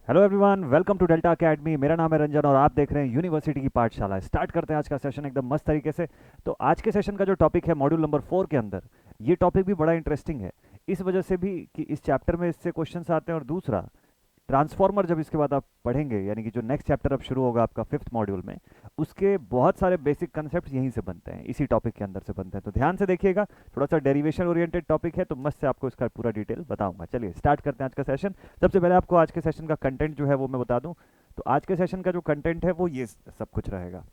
Hello everyone, welcome to Delta Academy. मेरा नाम है रंजन और आप देख रहे हैं यूनिवर्सिटी की पाठशाला। स्टार्ट करते हैं आज का सेशन एकदम मस्त तरीके से। तो आज के सेशन का जो टॉपिक है मॉड्यूल नंबर 4 के अंदर, ये टॉपिक भी बड़ा इंटरेस्टिंग है इस वजह से भी कि इस चैप्टर में इससे क्वेश्चंस आते हैं, और दूसरा ट्रांसफॉर्मर जब इसके बाद आप पढ़ेंगे, यानी कि जो नेक्स्ट चैप्टर अब शुरू होगा आपका 5th मॉड्यूल में, उसके बहुत सारे बेसिक कंसेप्ट यहीं से बनते हैं, इसी टॉपिक के अंदर से बनते हैं। तो ध्यान से देखिएगा, थोड़ा सा डेरिवेशन ओरिएंटेड टॉपिक है, तो मस्त से आपको इसका पूरा डिटेल बताऊंगा। चलिए स्टार्ट करते हैं आज का सेशन। सबसे पहले आपको आज के सेशन का कंटेंट जो है वो मैं बता दूं। तो आज के सेशन का जो कंटेंट है वो ये सब कुछ रहेगा।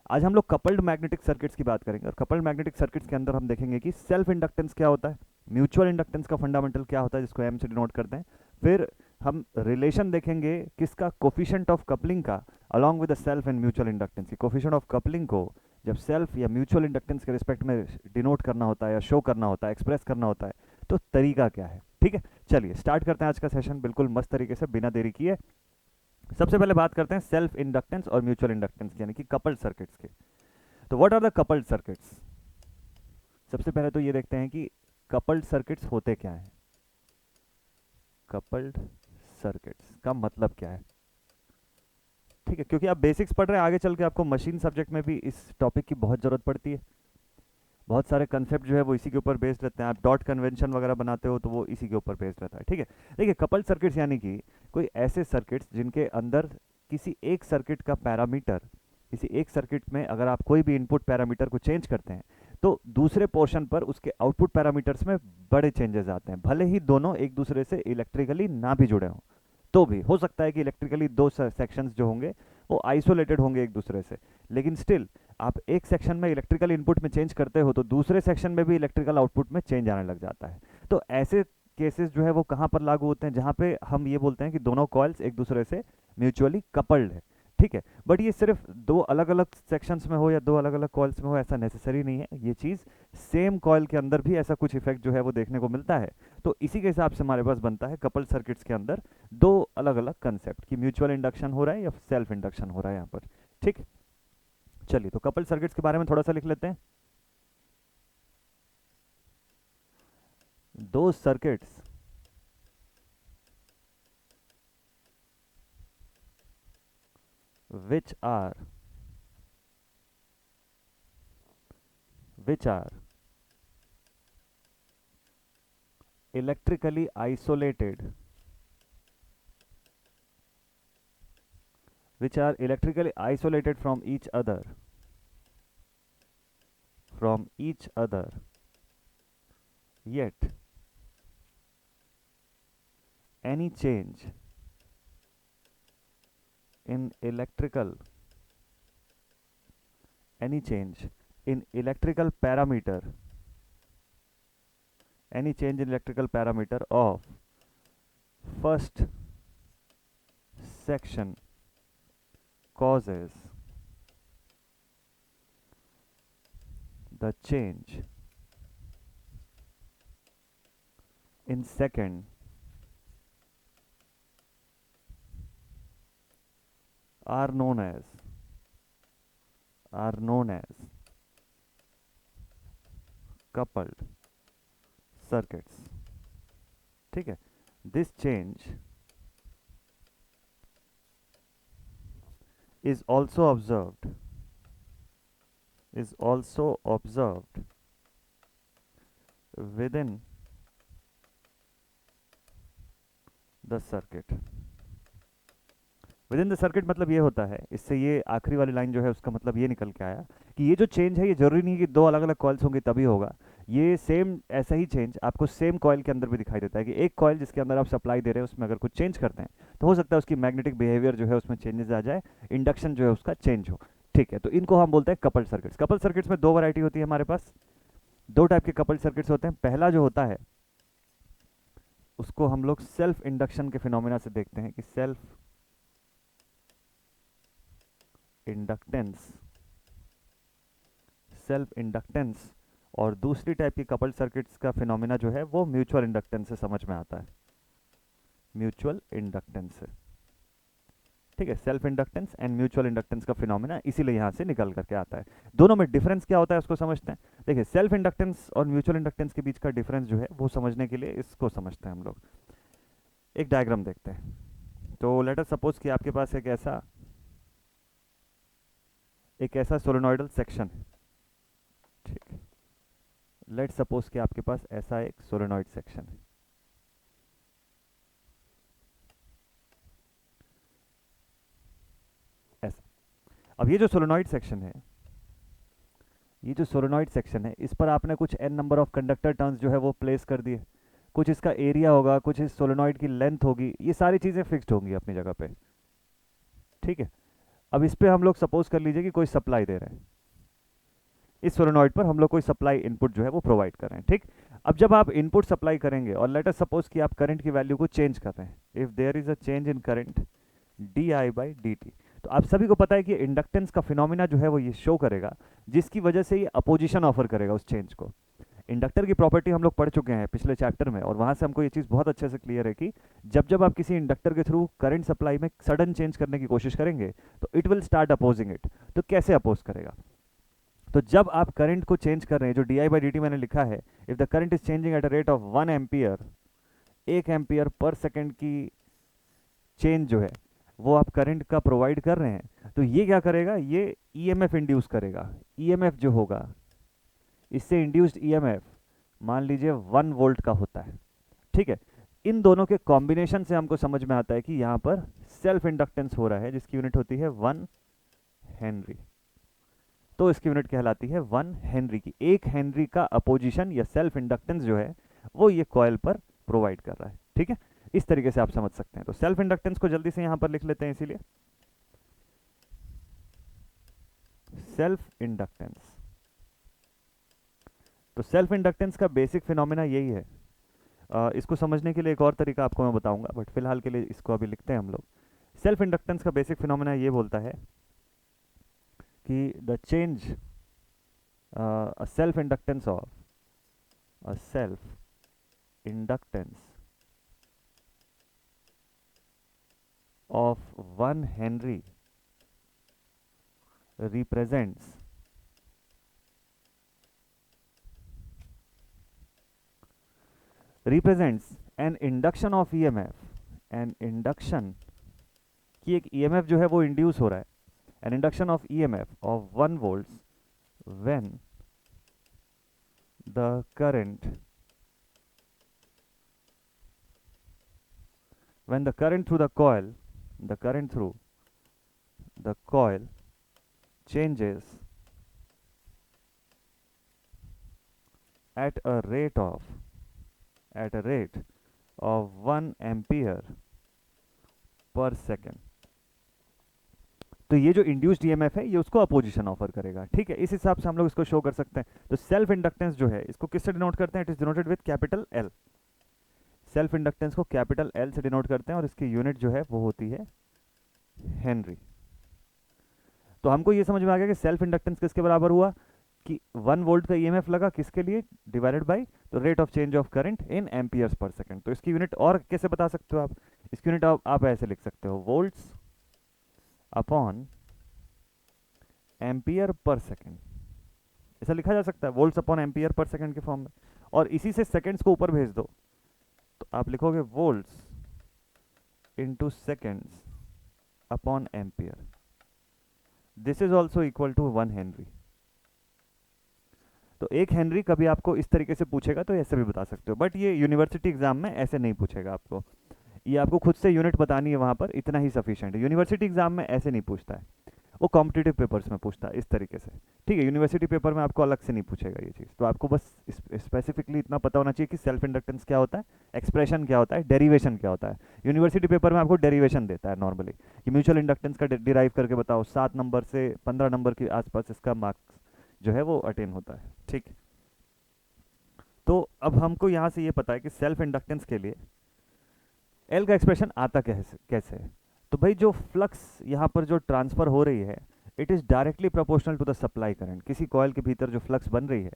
आज हम लोग कपल्ड मैग्नेटिक सर्किट्स की बात करेंगे, और कपल्ड मैग्नेटिक सर्किट्स के अंदर हम देखेंगे कि सेल्फ इंडक्टेंस क्या होता है, म्यूचुअल इंडक्टेंस का फंडामेंटल क्या होता है जिसको एम से डिनोट करते हैं। फिर हम रिलेशन देखेंगे किसका, कोफिशिएंट ऑफ कपलिंग का along with the self and mutual inductance की। कोफिशिएंट ऑफ कपलिंग को जब सेल्फ या म्यूचुअल इंडक्टेंस के रिस्पेक्ट में डिनोट करना होता है या शो करना होता है, एक्सप्रेस करना होता है, तो तरीका क्या है। ठीक है, चलिए स्टार्ट करते हैं आज का सेशन बिल्कुल मस्त तरीके से बिना देरी किए। सबसे पहले बात करते हैं सेल्फ इंडक्टेंस और म्यूचुअल इंडक्टेंस यानी कि कपल्ड सर्किट्स के। तो what are the coupled circuits. सबसे पहले तो ये देखते हैं कि कपल्ड सर्किट्स होते क्या हैं। कपल्ड सर्किट्स का मतलब क्या है, ठीक है, क्योंकि आप बेसिक्स पढ़ रहे हैं, आगे चल के आपको मशीन सब्जेक्ट में भी इस टॉपिक की बहुत ज़रूरत पड़ती है। बहुत सारे कंसेप्ट जो है वो इसी के ऊपर बेस्ड रहते हैं। आप डॉट कन्वेंशन वगैरह बनाते हो तो वो इसी के ऊपर बेस्ड रहता है। ठीक है, देखिए कपल्ड सर्किट्स यानी कि कोई ऐसे सर्किट्स जिनके अंदर किसी एक सर्किट का पैरामीटर, किसी एक सर्किट में अगर आप कोई भी इनपुट पैरामीटर को चेंज करते हैं तो दूसरे पोर्शन पर उसके आउटपुट पैरामीटर्स में बड़े चेंजेस आते हैं, भले ही दोनों एक दूसरे से इलेक्ट्रिकली ना भी जुड़े हों। तो भी हो सकता है कि इलेक्ट्रिकली दो सेक्शंस जो होंगे वो आइसोलेटेड होंगे एक दूसरे से, लेकिन स्टिल आप एक सेक्शन में इलेक्ट्रिकल इनपुट में चेंज करते हो तो दूसरे सेक्शन में भी इलेक्ट्रिकल आउटपुट में चेंज आने लग जाता है। तो ऐसे केसेस जो है वो कहाँ पर लागू होते हैं, जहाँ पे हम ये बोलते हैं कि दोनों कॉइल्स एक दूसरे से म्यूचुअली कपल्ड है। ठीक है, बट ये सिर्फ दो अलग अलग सेक्शंस में हो या दो अलग अलग कॉइल्स में हो ऐसा नेसेसरी नहीं है। ये चीज़ सेम कॉइल के अंदर भी ऐसा कुछ इफेक्ट जो है वो देखने को मिलता है। तो इसी के हिसाब से हमारे पास बनता है कपल्ड सर्किट्स के अंदर दो अलग अलग कंसेप्ट कि म्यूचुअल इंडक्शन हो रहा है या सेल्फ इंडक्शन हो रहा है यहाँ पर। ठीक, चलिए तो कपल्ड सर्किट्स के बारे में थोड़ा सा लिख लेते हैं। दो circuits which are which are electrically isolated, which are electrically isolated from each other, yet any change in electrical any change in electrical parameter any change in electrical parameter of first section causes the change in second are known as coupled circuits। ठीक है, this change is also observed within the circuit। With in the circuit मतलब ये होता है, इससे ये आखिरी वाली लाइन जो है उसका मतलब ये निकल के आया कि ये जो चेंज है ये जरूरी नहीं कि दो अलग अलग कॉइल्स होंगे तभी होगा। ये सेम ऐसा ही चेंज आपको सेम कॉइल के अंदर भी दिखाई देता है कि एक कॉइल जिसके अंदर आप सप्लाई दे रहे हैं उसमें अगर कुछ चेंज करते हैं तो हो सकता है उसकी मैग्नेटिक बिहेवियर जो है उसमें चेंजेस आ जाए, इंडक्शन जो है उसका चेंज हो। ठीक है, तो इनको हम बोलते हैं कपल्ड सर्किट्स। कपल्ड सर्किट्स में दो वैरायटी होती है हमारे पास, दो टाइप के कपल्ड सर्किट्स होते हैं। पहला जो होता है उसको हम लोग सेल्फ इंडक्शन के फिनोमेना से देखते हैं कि सेल्फ इंडक्टेंस, और दूसरी टाइप की कपल्ड सर्किट्स का फिनोमेना जो है वो म्यूचुअल इंडक्टेंस से समझ में आता है, म्यूचुअल इंडक्टेंस से। ठीक है, self inductance and mutual inductance का फिनोमेना इसीलिए यहाँ से निकल करके आता है। दोनों में डिफरेंस क्या होता है उसको समझते हैं। देखिए सेल्फ इंडक्टेंस और म्यूचुअल इंडक्टेंस के बीच का डिफरेंस जो है वो समझने के लिए इसको समझते हैं हम लोग। एक डायग्राम देखते हैं। तो लेट अस सपोज कि आपके पास एक ऐसा सोलेनॉइडल सेक्शन है, ठीक है। लेट सपोज कि आपके पास ऐसा एक सोलेनॉइड सेक्शन है, ऐसा। अब ये जो सोलेनॉइड सेक्शन है, इस पर आपने कुछ n number of conductor turns जो है वो प्लेस कर दिए। कुछ इसका एरिया होगा, कुछ इस सोलेनॉइड की लेंथ होगी, ये सारी चीज़ें फिक्स्ड होंगी अपनी जगह पे, ठीक है। अब इस पे हम लोग सपोज कर लीजिए कि कोई सप्लाई दे रहे हैं, इस सोलेनॉइड पर हम लोग कोई सप्लाई इनपुट जो है वो प्रोवाइड कर रहे हैं, ठीक। अब जब आप इनपुट सप्लाई करेंगे और लेट अस सपोज कि आप करंट की वैल्यू को चेंज कर रहे हैं, if there is a change in current d i by d t, तो आप सभी को पता है कि इंडक्टेंस का फिनोमिना जो है वो ये शो करेगा, जिसकी वजह से ये अपोजिशन ऑफर करेगा उस चेंज को। इंडक्टर की प्रॉपर्टी हम लोग पढ़ चुके हैं पिछले चैप्टर में, और वहां से हमको ये चीज़ बहुत अच्छे से क्लियर है कि जब जब आप किसी इंडक्टर के थ्रू करंट सप्लाई में सडन चेंज करने की कोशिश करेंगे तो it will start opposing it. तो कैसे अपोज करेगा? तो जब आप करंट को चेंज कर रहे हैं, जो D i by d T मैंने लिखा है, if the current is changing at a rate of 1 ampere, 1 ampere per second की चेंज जो है वो आप करंट का प्रोवाइड कर रहे हैं, तो ये क्या करेगा, ये ईएमएफ इंड्यूस करेगा। ईएमएफ जो होगा, इससे इंड्यूस्ड ईएमएफ मान लीजिए 1 वोल्ट का होता है, ठीक है। इन दोनों के कॉम्बिनेशन से हमको समझ में आता है कि यहाँ पर सेल्फ इंडक्टेंस हो रहा है, जिसकी यूनिट होती है 1 हेनरी। तो इसकी यूनिट कहलाती है 1 हेनरी की। 1 हेनरी का अपोजिशन या सेल्फ इंडक्टेंस जो है वो ये कॉइल पर प्रोवाइड कर रहा है, ठीक है। इस तरीके से आप समझ सकते हैं। तो सेल्फ इंडक्टेंस को जल्दी से यहां पर लिख लेते हैं, इसीलिए सेल्फ इंडक्टेंस। तो सेल्फ इंडक्टेंस का बेसिक फिनोमिना यही है। इसको समझने के लिए एक और तरीका आपको मैं बताऊंगा, बट फिलहाल के लिए इसको अभी लिखते हैं हम लोग। सेल्फ इंडक्टेंस का बेसिक फिनोमिना ये बोलता है कि the change a self inductance of 1 Henry represents an induction of EMF, an induction की एक EMF जो है वो इंड्यूस हो रहा है, an induction of EMF of 1 volts when the current through the coil changes at a rate of 1 ampere पर second. तो ये जो इंड्यूस्ड ईएमएफ है ये उसको अपोजिशन ऑफर करेगा, ठीक है। इस हिसाब से हम लोग इसको शो कर सकते हैं। तो सेल्फ इंडक्टेंस जो है इसको किससे डिनोट करते हैं? It is denoted with capital L. Self inductance को कैपिटल एल से डिनोट करते हैं और इसकी यूनिट जो है वो होती है हेनरी। तो हमको ये समझ में आ गया कि सेल्फ इंडक्टेंस किसके बराबर हुआ कि 1 वोल्ट का ईएमएफ लगा, किसके लिए? डिवाइडेड बाय तो rate of change of current in amperes पर सेकंड। तो इसकी यूनिट और कैसे बता सकते हो आप? इसकी यूनिट आप ऐसे लिख सकते हो, volts upon ampere per second. ऐसा लिखा जा सकता है, volts upon ampere per second के फॉर्म में। और इसी से सेकंड्स को ऊपर भेज दो तो आप लिखोगे volts into seconds upon ampere. This is also equal to 1 henry. तो 1 हेनरी कभी आपको इस तरीके से पूछेगा तो ऐसे भी बता सकते हो, बट ये यूनिवर्सिटी एग्जाम में ऐसे नहीं पूछेगा आपको। ये आपको खुद से यूनिट बतानी है, वहां पर इतना ही सफिशिएंट है। यूनिवर्सिटी एग्जाम में ऐसे नहीं पूछता है, वो कॉम्पिटिटिव पेपर्स में पूछता है इस तरीके से, ठीक है। यूनिवर्सिटी पेपर में आपको अलग से नहीं पूछेगा ये चीज़। तो आपको बस स्पेसिफिकली इतना पता होना चाहिए कि सेल्फ इंडक्टेंस क्या होता है, एक्सप्रेशन क्या होता है, डेरिवेशन क्या होता है। यूनिवर्सिटी पेपर में आपको डेरिवेशन देता है नॉर्मली कि म्यूचुअल इंडक्टेंस का डिराइव करके बताओ, 7 नंबर से 15 नंबर के आसपास इसका मार्क्स जो है वो अटेन होता है, ठीक। तो अब हमको यहाँ से ये पता है कि सेल्फ इंडक्टेंस के लिए एल का एक्सप्रेशन आता कैसे है। तो भाई जो फ्लक्स यहाँ पर जो ट्रांसफर हो रही है, it is directly proportional to the supply current. किसी कॉयल के भीतर जो फ्लक्स बन रही है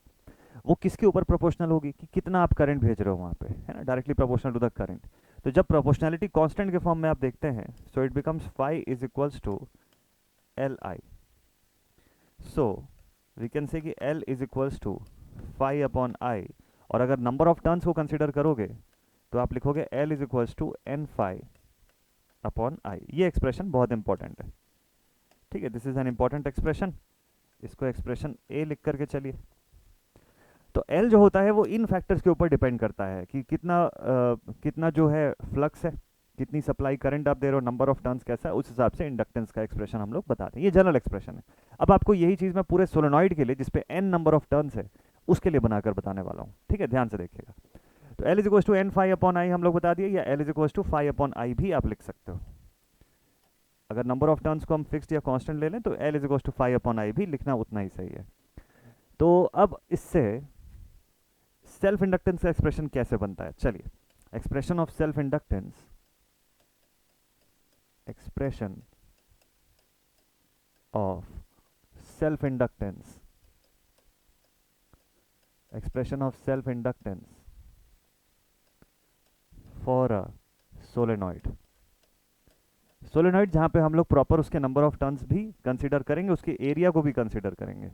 वो किसके ऊपर प्रोपोर्शनल होगी कि कितना आप करंट भेज रहे हो वहाँ पे, है ना, directly proportional to the current. तो जब प्रोपोर्शनलिटी कांस्टेंट के फॉर्म में आप देखते हैं, so it becomes phi is equals to L I. So we can say कि L is equals to phi upon I. और अगर नंबर ऑफ टर्न्स को कंसिडर करोगे तो आप लिखोगे L is equals to N phi upon I. ये expression बहुत इंपॉर्टेंट है, ठीक है, this is an important expression. इसको एक्सप्रेशन ए लिख करके चलिए। तो एल जो होता है वो इन फैक्टर्स के ऊपर डिपेंड करता है कि कितना जो है फ्लक्स है, कितनी सप्लाई करंट आप दे रहे हो, नंबर ऑफ टर्न्स कैसा है, उस हिसाब से इंडक्टेंस का एक्सप्रेशन हम लोग बताते हैं। ये जनरल एक्सप्रेशन है। अब आपको यही चीज़ मैं पूरे सोलेनॉइड के लिए जिसपे एन नंबर ऑफ टर्न्स है उसके लिए बनाकर बताने वाला हूँ, ठीक है, ध्यान से देखिएगा। तो L is equal to N phi upon I हम लोग बता दिए, या L is equal to phi upon I भी आप लिख सकते हो। अगर नंबर ऑफ टर्न्स को हम फिक्स्ड या कांस्टेंट ले लें तो L is equal to phi upon I भी लिखना उतना ही सही है। तो अब इससे सेल्फ इंडक्टेंस का एक्सप्रेशन कैसे बनता है, चलिए। Expression of self inductance, expression of self inductance, expression of self inductance for a solenoid. Solenoid जहां पे हम लोग प्रॉपर उसके नंबर ऑफ टर्न्स भी कंसीडर करेंगे, उसके एरिया को भी कंसीडर करेंगे,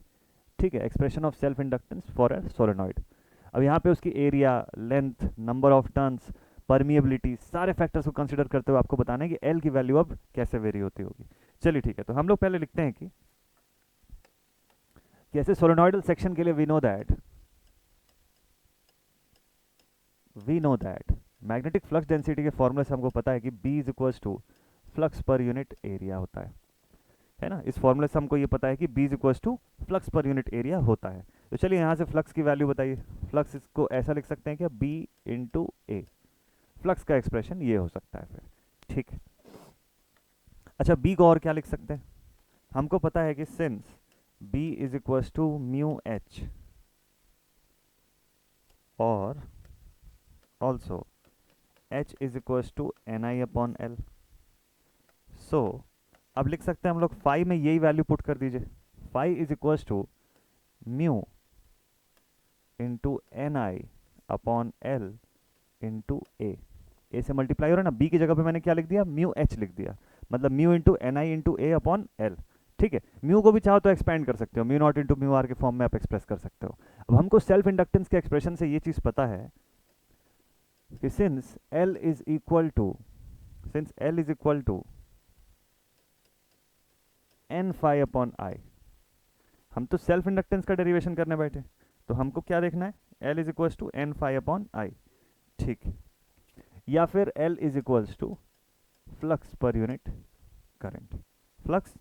ठीक है। Expression of self inductance for a solenoid. अब यहाँ पे उसकी area, length, number of turns, permeability, सारे फैक्टर्स को कंसीडर करते हुए आपको बताना है कि एल की वैल्यू अब कैसे वेरी होती होगी। चलिए ठीक है, तो हम लोग पहले लिखते हैं कि कैसे सोलेनॉइडल सेक्शन के लिए we know that magnetic flux density के फॉर्मूले से हमको पता है कि B is equals to flux per unit area होता है ना। इस फॉर्मूले से हमको ये पता है कि B is equals to flux per unit area होता है। तो चलिए यहाँ से फ्लक्स की वैल्यू बताइए। फ्लक्स इसको ऐसा लिख सकते हैं कि B इंटू ए, फ्लक्स का एक्सप्रेशन ये हो सकता है फिर, ठीक है। अच्छा, B को और क्या लिख सकते हैं, हमको पता है कि since B is equals to mu H और also H is equals to Ni upon L। so अब लिख सकते हैं हम लोग फाई में यही वैल्यू पुट कर दीजिए। Phi is equals to mu into N I upon L into A से मल्टीप्लाई हो रहा है ना। बी की जगह पे मैंने क्या लिख दिया, म्यू एच लिख दिया, मतलब म्यू इंटू एन आई इंटू ए अपॉन एल, ठीक है। म्यू को भी चाहो तो एक्सपेंड कर सकते हो, mu naught into mu r के फॉर्म में आप एक्सप्रेस कर सकते हो। अब हमको सेल्फ इंडक्टेंस के एक्सप्रेशन से ये चीज पता है कि since L is equal to n phi upon I, हम तो सेल्फ इंडक्टेंस का डेरिवेशन करने बैठे, तो हमको क्या देखना है, L is equals to n phi upon I, ठीक। या फिर L is equals to flux per unit current, flux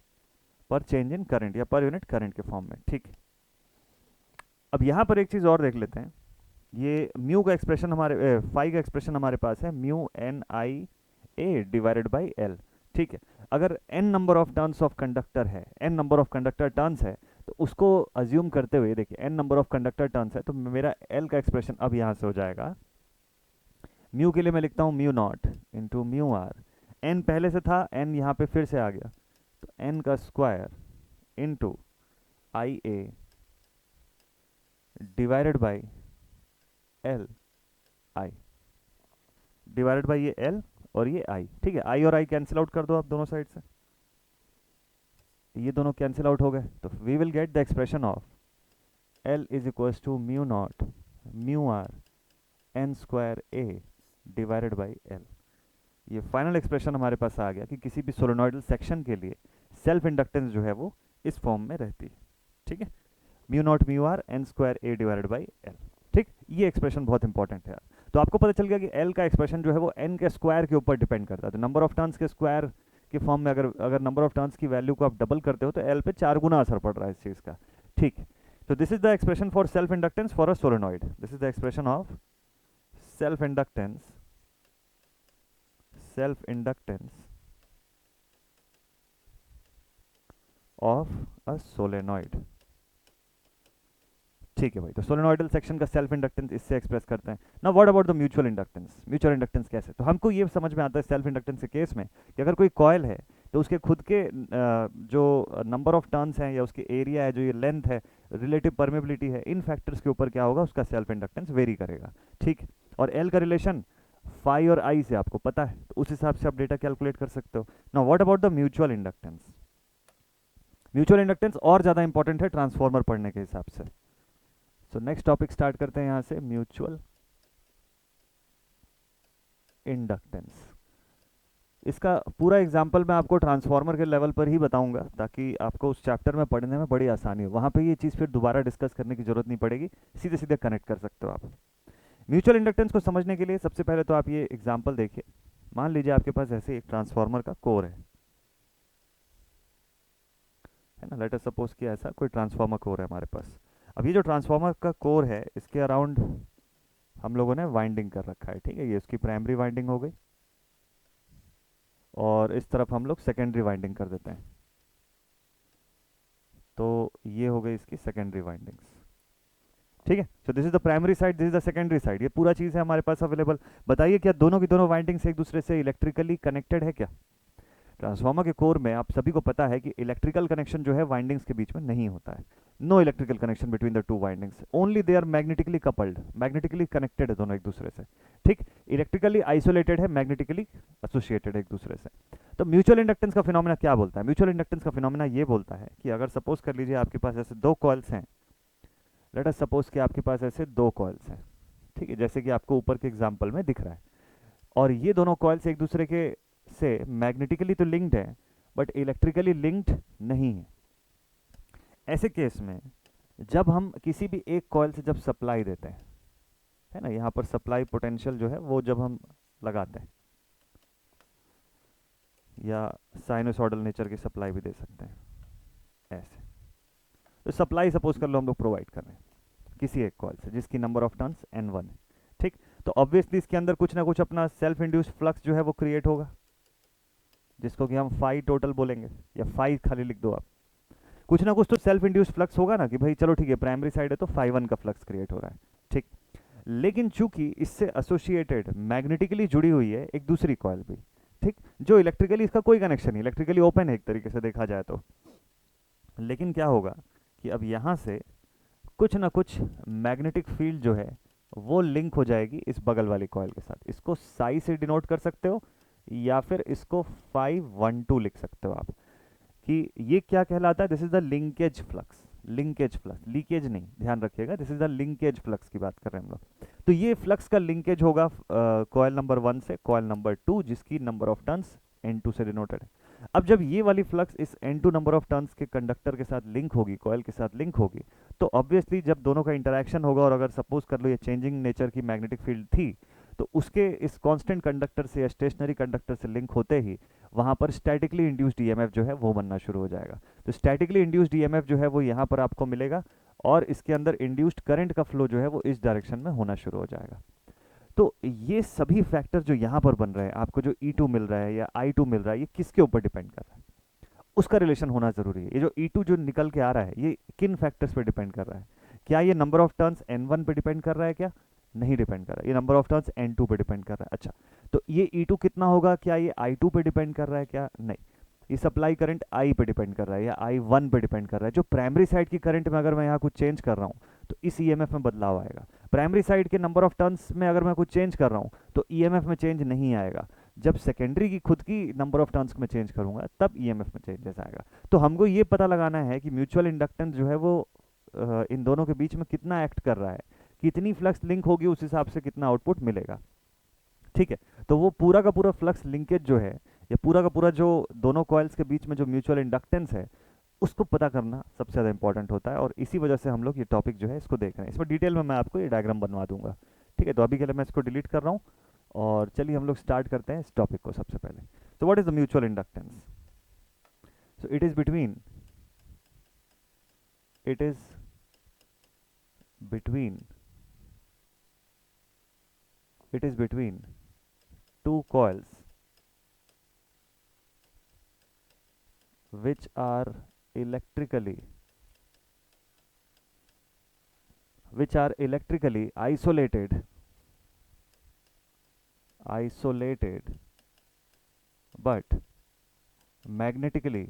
पर चेंज इन करंट या पर यूनिट करंट के फॉर्म में, ठीक। अब यहां पर एक चीज और देख लेते हैं। ये म्यू का एक्सप्रेशन हमारे फाई का एक्सप्रेशन हमारे पास है mu N I A divided by L, ठीक है। अगर N number of turns of conductor है, N number of conductor turns है, तो उसको अज्यूम करते हुए देखिए N number of conductor turns है, तो मेरा एल का एक्सप्रेशन अब यहाँ से हो जाएगा, म्यू के लिए मैं लिखता हूँ mu naught into mu r, n पहले से था, एन यहाँ पे फिर से आ गया, तो एन का square into I A divided by L I, divided by ये एल और ये आई, ठीक है। आई और आई कैंसिल आउट कर दो आप दोनों साइड से, ये दोनों कैंसिल आउट हो गए, तो we will get the expression of L is equals to mu naught mu r N square A divided by L. ये फाइनल एक्सप्रेशन हमारे पास आ गया कि किसी भी सोलेनॉइडल सेक्शन के लिए सेल्फ इंडक्टेंस जो है वो इस फॉर्म में रहती है, ठीक है, mu naught mu r N square A divided by L, ठीक। ये एक्सप्रेशन बहुत इंपॉर्टेंट है। तो आपको पता चल गया कि एल का एक्सप्रेशन जो है वो एन के स्क्वायर के ऊपर डिपेंड करता है। तो नंबर ऑफ टर्न्स के स्क्वायर के फॉर्म में अगर नंबर ऑफ टर्न्स की वैल्यू को आप डबल करते हो तो एल पे 4 गुना असर पड़ रहा है इस चीज़ का, ठीक। तो this is the expression for self inductance for a solenoid, this is the expression of self inductance of a solenoid, ठीक है भाई। तो सोलेनॉइडल सेक्शन का सेल्फ इंडक्टेंस इससे एक्सप्रेस करते हैं। Now what about the mutual inductance, mutual inductance कैसे, तो हमको ये समझ में आता है सेल्फ इंडक्टेंस के केस में कि अगर कोई कॉयल है तो उसके खुद के जो नंबर ऑफ टर्न्स हैं या उसके एरिया है, जो ये लेंथ है, रिलेटिव परमेबिलिटी है, इन फैक्टर्स के ऊपर क्या होगा, उसका सेल्फ इंडक्टेंस वेरी करेगा, ठीक। और एल का रिलेशन फाई और आई से आपको पता है, तो उस हिसाब से आप डेटा कैलकुलेट कर सकते हो। Now what about the mutual inductance, mutual inductance और ज़्यादा इंपॉर्टेंट है ट्रांसफॉर्मर पढ़ने के हिसाब से। सो नेक्स्ट टॉपिक स्टार्ट करते हैं यहाँ से, म्यूचुअल इंडक्टेंस। इसका पूरा एग्जांपल मैं आपको ट्रांसफार्मर के लेवल पर ही बताऊंगा ताकि आपको उस चैप्टर में पढ़ने में बड़ी आसानी हो, वहाँ पे ये चीज़ फिर दोबारा डिस्कस करने की ज़रूरत नहीं पड़ेगी, सीधे सीधे कनेक्ट कर सकते हो आप। म्यूचुअल इंडक्टेंस को समझने के लिए सबसे पहले तो आप ये एग्जांपल देखिए। मान लीजिए आपके पास ऐसे एक ट्रांसफार्मर का कोर है ना, लेट अस सपोज कि ऐसा कोई ट्रांसफार्मर कोर है हमारे पास। अब ये जो ट्रांसफार्मर का कोर है इसके अराउंड हम लोगों ने वाइंडिंग कर रखा है, ठीक है, ये इसकी प्राइमरी वाइंडिंग हो गई और इस तरफ हम लोग सेकेंडरी वाइंडिंग कर देते हैं, तो ये हो गई इसकी सेकेंडरी वाइंडिंग्स, ठीक है। सो this is the primary side, this is the secondary side, ये पूरा चीज़ है हमारे पास अवेलेबल। बताइए क्या दोनों की दोनों वाइंडिंग्स एक दूसरे से इलेक्ट्रिकली कनेक्टेड है क्या? ट्रांसफार्मर के कोर में आप सभी को पता है कि इलेक्ट्रिकल कनेक्शन जो है वाइंडिंग्स के बीच में नहीं होता है। No electrical connection between the two windings, only they are magnetically coupled, magnetically connected है दोनों एक दूसरे से, ठीक। इलेक्ट्रिकली आइसोलेटेड है, मैग्नेटिकली एसोसिएटेड है एक दूसरे से। तो म्यूचुअल इंडक्टेंस का फिनोमेना क्या बोलता है? म्यूचुअल इंडक्टेंस का फिनोमेना ये बोलता है कि अगर सपोज कर लीजिए आपके पास ऐसे दो कॉइल्स हैं, लेट अस सपोज कि आपके पास ऐसे दो कॉइल्स हैं, ठीक है, जैसे कि आपको ऊपर के एग्जांपल में दिख रहा है, और ये दोनों कॉइल्स एक दूसरे के से मैग्नेटिकली तो लिंक्ड है बट इलेक्ट्रिकली लिंक्ड नहीं है। ऐसे केस में जब हम किसी भी एक कॉइल से जब सप्लाई देते हैं, है ना, यहाँ पर सप्लाई पोटेंशियल जो है वो जब हम लगाते हैं, या साइनोसॉइडल नेचर की सप्लाई भी दे सकते हैं ऐसे, तो सप्लाई सपोज कर लो हम लोग प्रोवाइड कर रहे हैं किसी एक कॉइल से जिसकी नंबर ऑफ टर्न्स N1 है, ठीक। तो ऑब्वियसली इसके अंदर कुछ ना कुछ अपना सेल्फ इंड्यूस्ड फ्लक्स जो है वो क्रिएट होगा, जिसको कि हम फाई टोटल बोलेंगे, या फाई खाली लिख दो आप। कुछ ना कुछ तो सेल्फ इंड्यूस्ड फ्लक्स होगा ना, कि भाई चलो ठीक है प्राइमरी साइड है तो फाई 1 का फ्लक्स क्रिएट हो रहा है, ठीक। लेकिन चूंकि इससे एसोसिएटेड मैग्नेटिकली जुड़ी हुई है एक दूसरी कॉइल भी, ठीक, जो इलेक्ट्रिकली इसका कोई कनेक्शन नहीं, इलेक्ट्रिकली ओपन है एक तरीके से देखा जाए तो, लेकिन क्या होगा कि अब यहाँ से कुछ ना कुछ मैग्नेटिक फील्ड जो है वो लिंक हो जाएगी इस बगल वाली कॉइल के साथ। इसको साई से डिनोट कर सकते हो या फिर इसको 512 लिख सकते हो आप, कि ये क्या कहलाता है, this is the linkage flux, linkage flux, leakage नहीं, ध्यान रखिएगा, this is the linkage flux की बात कर रहे हैं हम लोग। तो ये फ्लक्स का लिंकेज होगा कॉइल नंबर 1 से कॉइल नंबर 2 जिसकी नंबर ऑफ टर्न्स N2 से डिनोटेड है। अब जब ये वाली फ्लक्स इस N2 नंबर ऑफ टर्न्स के कंडक्टर के साथ लिंक होगी, कॉइल के साथ लिंक होगी, तो ऑब्वियसली जब दोनों का इंटरेक्शन होगा, और अगर सपोज कर लो ये चेंजिंग नेचर की मैग्नेटिक फील्ड थी, तो उसके इस कांस्टेंट कंडक्टर से या स्टेशनरी कंडक्टर से लिंक होते ही वहाँ पर स्टैटिकली इंड्यूस्ड ईएमएफ जो है वो बनना शुरू हो जाएगा। तो स्टैटिकली इंड्यूस्ड ईएमएफ जो है वो यहाँ पर आपको मिलेगा, और इसके अंदर इंड्यूस्ड करंट का फ्लो जो है वो इस डायरेक्शन में होना शुरू हो जाएगा। तो ये सभी फैक्टर जो यहाँ पर बन रहे हैं, आपको जो E2 मिल रहा है या I2 मिल रहा है, ये किसके ऊपर डिपेंड कर रहा है? उसका रिलेशन होना जरूरी है। ये जो E2 जो निकल के आ रहा है ये किन फैक्टर्स पे डिपेंड कर रहा है? क्या ये नंबर ऑफ टर्न्स N1 पे डिपेंड कर रहा है? क्या नहीं डिपेंड कर रहा है, ये नंबर ऑफ टर्न्स N2 पे डिपेंड कर रहा है। अच्छा, तो ये E2 कितना होगा, क्या ये I2 पे डिपेंड कर रहा है? क्या नहीं, ये सप्लाई करंट I पे डिपेंड कर रहा है या I1 पे डिपेंड कर रहा है। जो प्राइमरी साइड की करंट में अगर मैं यहाँ कुछ चेंज कर रहा हूँ तो इस ईएमएफ में बदलाव आएगा। प्राइमरी साइड के नंबर ऑफ टर्न्स में अगर मैं कुछ चेंज कर रहा हूँ तो ईएमएफ में चेंज नहीं आएगा। जब सेकेंडरी की खुद की नंबर ऑफ टर्न्स में चेंज करूंगा तब ईएमएफ में चेंजेस आएगा। तो हमको ये पता लगाना है कि म्यूचुअल इंडक्टेंस जो है वो इन दोनों के बीच में कितना एक्ट कर रहा है, कितनी फ्लक्स लिंक होगी उस हिसाब से कितना आउटपुट मिलेगा, ठीक है। तो वो पूरा का पूरा फ्लक्स लिंकेज जो है, या पूरा का पूरा जो दोनों कॉइल्स के बीच में जो म्यूचुअल इंडक्टेंस है उसको पता करना सबसे ज़्यादा इंपॉर्टेंट होता है, और इसी वजह से हम लोग ये टॉपिक जो है इसको देख रहे हैं। इसमें डिटेल में मैं आपको ये डायग्राम बनवा दूंगा, ठीक है। तो अभी के लिए मैं इसको डिलीट कर रहा हूँ, और चलिए हम लोग स्टार्ट करते हैं इस टॉपिक को सबसे पहले। तो what is the mutual inductance? So it is between it is between it is between two coils which are electrically isolated but magnetically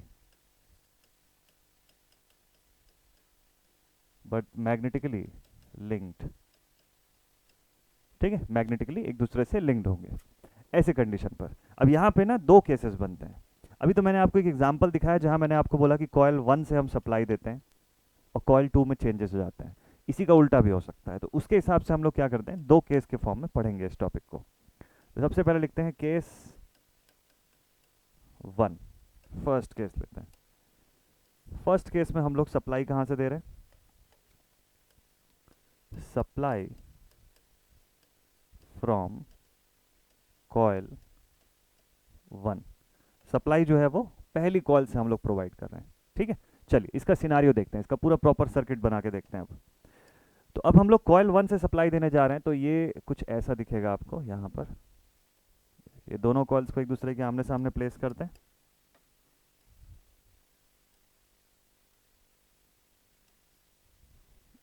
linked, ठीक है, मैग्नेटिकली एक दूसरे से लिंक्ड होंगे ऐसे कंडीशन पर। अब यहाँ पे ना दो केसेस बनते हैं। अभी तो मैंने आपको एक एग्जांपल दिखाया जहाँ मैंने आपको बोला कि कॉइल 1 से हम सप्लाई देते हैं और कॉइल 2 में चेंजेस हो जाते हैं, इसी का उल्टा भी हो सकता है। तो उसके हिसाब से हम लोग क्या करते हैं, दो केस के फॉर्म में पढ़ेंगे इस टॉपिक को। तो सबसे पहले लिखते हैं केस 1। फर्स्ट केस लेते हैं। फर्स्ट केस में हम लोग सप्लाई कहाँ से दे रहे हैं? Supply from coil 1। सप्लाई जो है वो पहली कॉइल से हम लोग प्रोवाइड कर रहे हैं, ठीक है। चलिए इसका सिनारियो देखते हैं, इसका पूरा प्रॉपर सर्किट बना के देखते हैं अब। तो अब हम लोग कॉइल 1 से सप्लाई देने जा रहे हैं, तो ये कुछ ऐसा दिखेगा आपको यहाँ पर। ये दोनों कॉइल्स को एक दूसरे के आमने सामने प्लेस करते हैं।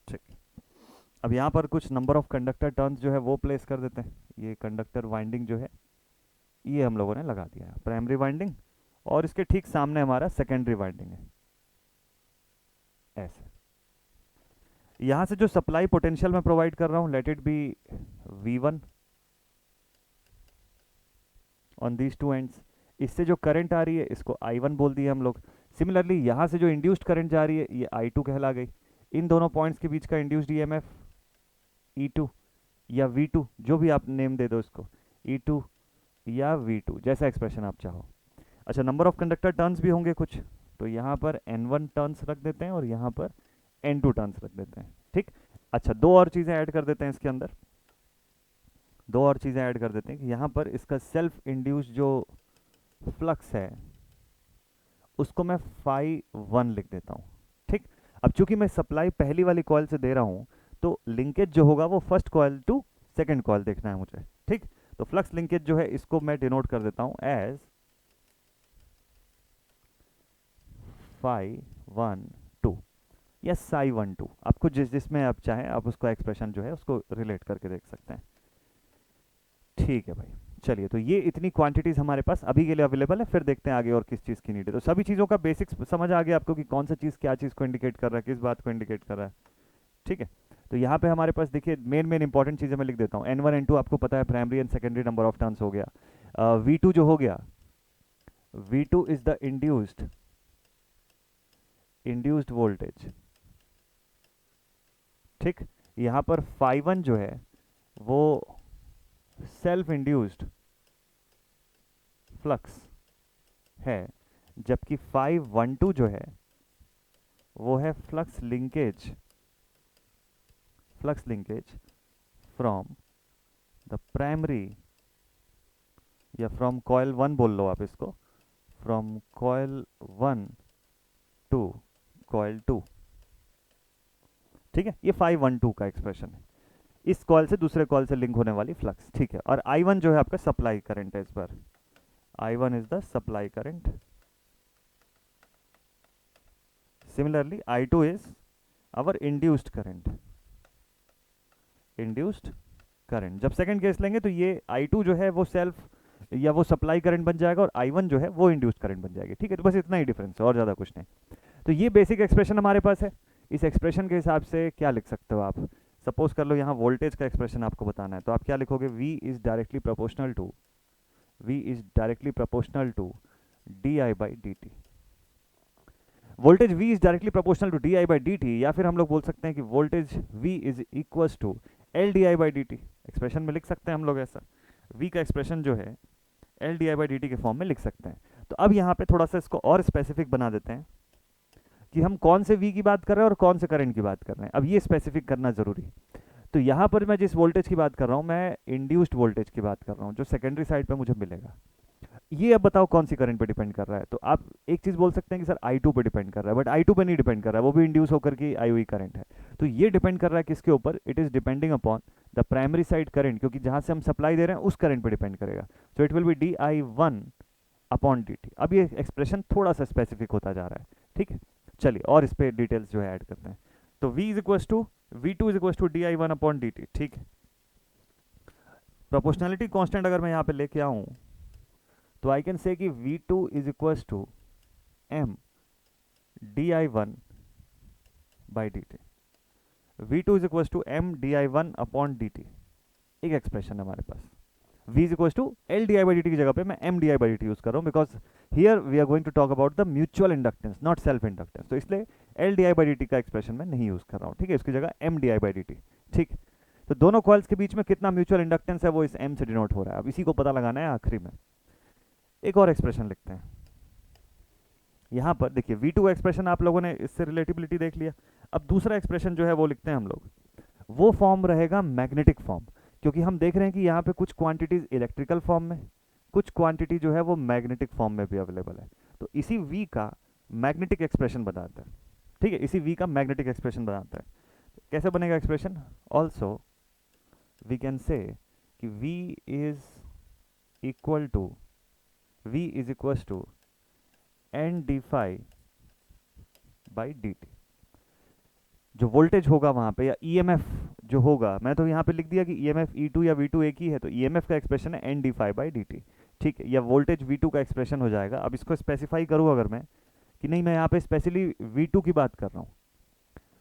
ठीक, अब यहाँ पर कुछ नंबर ऑफ कंडक्टर टर्न्स जो है वो प्लेस कर देते हैं। ये कंडक्टर वाइंडिंग जो है ये हम लोगों ने लगा दिया है, प्राइमरी वाइंडिंग, और इसके ठीक सामने हमारा सेकेंडरी वाइंडिंग है। ऐसे यहाँ से जो सप्लाई पोटेंशियल मैं प्रोवाइड कर रहा हूँ, let it be V1 on these two ends. इससे जो करंट आ रही है इसको I1 बोल दिया हम लोग। सिमिलरली यहाँ से जो इंड्यूस्ड करंट जा रही है ये I2 कहला गई। इन दोनों पॉइंट्स के बीच का इंड्यूस्ड EMF E2 या V2, जो भी आप नेम दे दो इसको, E2 या V2, जैसा एक्सप्रेशन आप चाहो। अच्छा, नंबर ऑफ कंडक्टर टर्न्स भी होंगे कुछ, तो यहाँ पर N1 टर्न्स रख देते हैं और यहाँ पर N2 टर्न्स रख देते हैं, ठीक। अच्छा, दो और चीज़ें ऐड कर देते हैं इसके अंदर, दो और चीज़ें ऐड कर देते हैं कि यहाँ पर इसका सेल्फ इंड्यूस्ड जो फ्लक्स है उसको मैं phi1 लिख देता हूँ, ठीक। अब चूंकि मैं सप्लाई पहली वाली कॉइल से दे रहा हूँ तो लिंकेज जो होगा वो first coil to second coil देखना है मुझे, ठीक। तो फ्लक्स लिंकेज जो है इसको मैं डिनोट कर देता हूँ एज phi12 या psi12, आपको जिसमें आप चाहें आप उसको एक्सप्रेशन जो है उसको रिलेट करके देख सकते हैं, ठीक है भाई। चलिए, तो ये इतनी क्वांटिटीज हमारे पास अभी के लिए अवेलेबल है, फिर देखते हैं आगे और किस चीज़ की नीड है। तो सभी चीज़ों का बेसिक्स समझ आ गया आपको कि कौन सा चीज़ क्या चीज़ को इंडिकेट कर रहा है, किस बात को इंडिकेट कर रहा है, ठीक है। तो यहाँ पे हमारे पास देखिए मेन इंपॉर्टेंट चीज़ें मैं लिख देता हूँ। N1 N2 आपको पता है primary and secondary number of turns हो गया। V2 जो हो गया, V2 is the induced voltage, ठीक। यहाँ पर phi1 जो है वो सेल्फ इंड्यूस्ड फ्लक्स है, जबकि phi12 जो है वो है flux linkage from the primary, या फ्रॉम कॉइल 1 बोल लो आप इसको, फ्रॉम कॉइल 1 टू कॉइल 2, ठीक है। ये phi12 का एक्सप्रेशन है, इस कॉइल से दूसरे कॉइल से लिंक होने वाली फ्लक्स, ठीक है। और I1 जो है आपका सप्लाई करंट है इस बार, I1 is the supply current. Similarly I2 is our induced current. जब सेकंड केस लेंगे तो ये I2 जो है वो सेल्फ या वो सप्लाई करंट बन जाएगा और I1 जो है वो इंड्यूस्ड करंट बन जाएगी, ठीक है। तो बस इतना ही डिफरेंस है और ज़्यादा कुछ नहीं। तो ये बेसिक एक्सप्रेशन हमारे पास है। इस एक्सप्रेशन के हिसाब से क्या लिख सकते हो आप? सपोज कर लो यहाँ वोल्टेज का एक्सप्रेशन आपको बताना है, तो आप क्या लिखोगे? V is directly proportional to di by dt। Voltage V is directly proportional to di by dt, या फिर हम लोग बोल सकते हैं कि voltage V is equals to L di by dt। Expression में लिख सकते हैं हम लोग ऐसा, V का एक्सप्रेशन जो है L di बाई dt के फॉर्म में लिख सकते हैं। तो अब यहाँ पे थोड़ा सा इसको और स्पेसिफिक बना देते हैं कि हम कौन से V की बात कर रहे हैं और कौन से करंट की बात कर रहे हैं। अब ये स्पेसिफिक करना जरूरी। तो यहाँ पर मैं जिस वोल्टेज की बात कर रहा हूँ, मैं इंड्यूस्ड वोल्टेज की बात कर रहा हूँ जो सेकेंडरी साइड पे मुझे मिलेगा। ये अब बताओ कौन सी करंट पे डिपेंड कर रहा है? तो आप एक चीज बोल सकते हैं कि सर I2 पे डिपेंड कर रहा है, बट I2 पे नहीं डिपेंड कर रहा है, वो भी इंड्यूस होकर के आई हुई करंट है। तो ये डिपेंड कर रहा है किसके ऊपर? It is depending upon the primary side current, क्योंकि जहां से हम सप्लाई दे रहे हैं उस करंट पे डिपेंड करेगा। So it will be di1 upon dt। अब ये एक्सप्रेशन थोड़ा सा स्पेसिफिक होता जा रहा है, ठीक है। चलिए और इस पे डिटेल्स जो है ऐड करते हैं। तो V is equal to V2 is equal to di1 upon dt, ठीक है। प्रोपोर्शनलिटी कांस्टेंट अगर मैं यहाँ पे लेके आऊँ तो आई कैन से कि V2 is equal to m di1 by dt। V2 is equal to m di1 upon dt। एक एक्सप्रेशन है हमारे पास। V is equal to L di by dt की जगह पे मैं m di by dt use कर रहा हूँ, because here we are going to talk about the mutual inductance, not self inductance. तो इसलिए L di बाई dt का एक्सप्रेशन मैं नहीं यूज कर रहा हूँ, ठीक है। इसकी जगह m di बाई dt, ठीक। तो दोनों कॉइल्स के बीच में कितना म्यूचुअल इंडक्टेंस है वो इस m से डिनोट हो रहा है। अब इसी को पता लगाना है आखिरी में। एक और एक्सप्रेशन लिखते हैं, यहाँ पर देखिए V2 का एक्सप्रेशन आप लोगों ने इससे रिलेटिबिलिटी देख लिया। अब दूसरा एक्सप्रेशन जो है वो लिखते हैं हम लोग, वो फॉर्म रहेगा मैग्नेटिक फॉर्म, क्योंकि हम देख रहे हैं कि यहाँ पे कुछ क्वांटिटीज इलेक्ट्रिकल फॉर्म में, कुछ क्वांटिटी जो है वो मैग्नेटिक फॉर्म में भी अवेलेबल है। तो इसी V का मैग्नेटिक एक्सप्रेशन बताता है, ठीक है, इसी V का मैग्नेटिक एक्सप्रेशन बताता है। कैसे बनेगा expression? Also we can say कि V is equal to N d phi by d t. जो वोल्टेज होगा वहां पे या ईएमएफ जो होगा, मैं तो यहाँ पे लिख दिया कि ईएमएफ ई2 या वी2 एक ही है, तो ईएमएफ का एक्सप्रेशन है N d phi by d t, ठीक है, या वोल्टेज V2 का एक्सप्रेशन हो जाएगा। अब इसको स्पेसिफाई करूँ अगर मैं कि नहीं, मैं यहाँ पे स्पेशली V2 की बात कर रहा हूँ,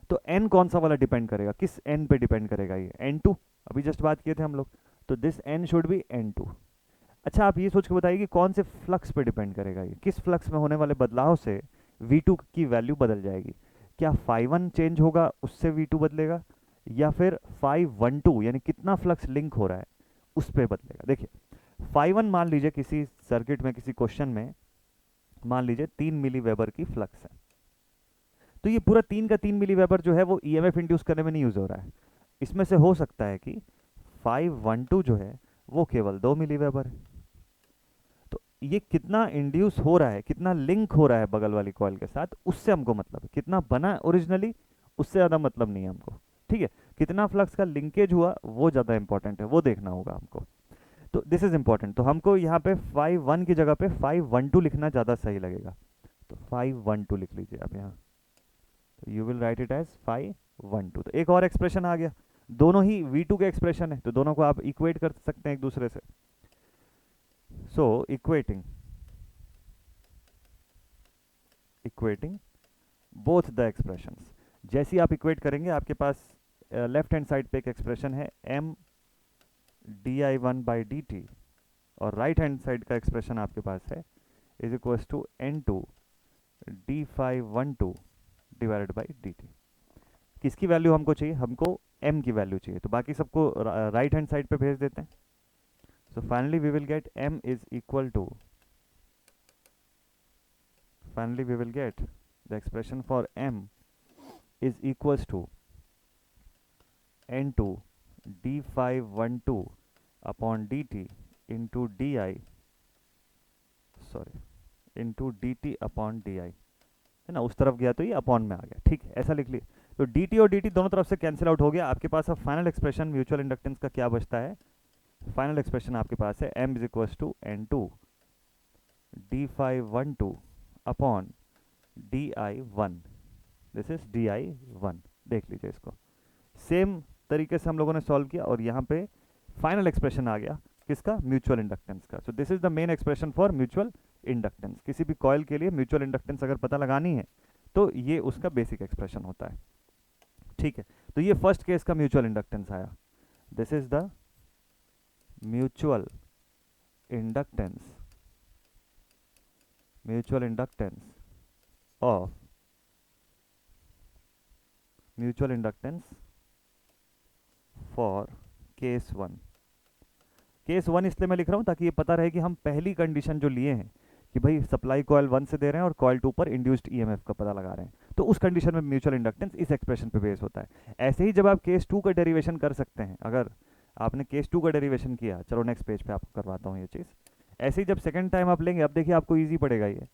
तो n कौन सा वाला डिपेंड करेगा, किस n पे डिपेंड करेगा? ये n2, अभी जस्ट बात किए थे हम लोग, तो this n should be n2। अच्छा, आप ये सोच के बताइए कि कौन से फ्लक्स पे डिपेंड करेगा, ये किस फ्लक्स में होने वाले बदलाव से V2 की वैल्यू बदल जाएगी? क्या φ1 चेंज होगा उससे V2 बदलेगा, या फिर φ12 यानी कितना फ्लक्स लिंक हो रहा है उस पर बदलेगा? देखिए φ1 मान लीजिए किसी सर्किट में, किसी क्वेश्चन में मान लीजिए 3 मिली वेबर की फ्लक्स है, तो ये पूरा 3 का 3 मिली वेबर जो है वो ईएमएफ इंड्यूस करने में नहीं यूज हो रहा है। इसमें से हो सकता है कि φ12 जो है वो केवल 2 मिली वेबर है। तो ये कितना इंड्यूस हो रहा है, कितना लिंक हो रहा है बगल वाली कॉइल के साथ, उससे हमको मतलब है। कितना बना ओरिजिनली उससे ज़्यादा मतलब नहीं है हमको, ठीक है। कितना फ्लक्स का लिंकेज हुआ वो ज़्यादा इंपॉर्टेंट है, वो देखना होगा हमको। तो दिस इज इंपॉर्टेंट, तो हमको यहाँ पे φ1 की जगह पे φ12 लिखना ज़्यादा सही लगेगा। तो φ12 लिख लीजिए आप यहाँ, तो you will write it as φ12। तो एक और एक्सप्रेशन आ गया, दोनों ही V2 के एक्सप्रेशन है, तो दोनों को आप इक्वेट कर सकते हैं एक दूसरे से। सो इक्वेटिंग बोथ द एक्सप्रेशंस, जैसे ही आप इक्वेट करेंगे आपके पास लेफ्ट हैंड साइड पे एक एक्सप्रेशन है m di1 by d t, और राइट हैंड साइड का एक्सप्रेशन आपके पास है is equals to n2 d512 divided by d t. किसकी वैल्यू हमको चाहिए? हमको m की वैल्यू चाहिए, तो बाकी सबको राइट हैंड साइड पे भेज देते हैं। So finally we will get m is equal to, finally we will get the expression for m is equals to n2 d512 upon dt into di, sorry, into dt upon di, है ना, उस तरफ गया तो ये upon में आ गया, ठीक है, ऐसा लिख लिया। तो dt और dt दोनों तरफ से कैंसिल आउट हो गया। आपके पास अब फाइनल एक्सप्रेशन म्यूचुअल इंडक्टेंस का क्या बचता है? फाइनल एक्सप्रेशन आपके पास है m is equals to n2 d512 upon di1, this is di1। देख लीजिए इसको, सेम तरीके से हम लोगों ने सॉल्व किया, और यहाँ पे फाइनल एक्सप्रेशन आ गया किसका? म्यूचुअल इंडक्टेंस का। सो this is the main expression for mutual inductance. किसी भी कॉइल के लिए म्यूचुअल इंडक्टेंस अगर पता लगानी है तो ये उसका बेसिक एक्सप्रेशन होता है, ठीक है। तो ये फर्स्ट केस का म्यूचुअल इंडक्टेंस आया, this is the mutual inductance of mutual inductance for case 1। Case 1 इसलिए मैं लिख रहा हूं ताकि ये पता रहे कि हम पहली कंडीशन जो लिए हैं कि भाई सप्लाई कॉइल 1 से दे रहे हैं और कॉइल 2 पर इंड्यूस्ड ईएमएफ का पता लगा रहे हैं, तो उस कंडीशन में म्यूचुअल इंडक्टेंस इस एक्सप्रेशन पे बेस होता है। ऐसे ही जब आप केस 2 का डेरिवेशन कर सकते हैं, अगर आपने केस 2 का डेरिवेशन किया, चलो नेक्स्ट पेज पे आपको करवाता हूँ ये चीज़। ऐसे ही जब सेकेंड टाइम आप लेंगे, अब देखिए आपको ईजी पड़ेगा, ये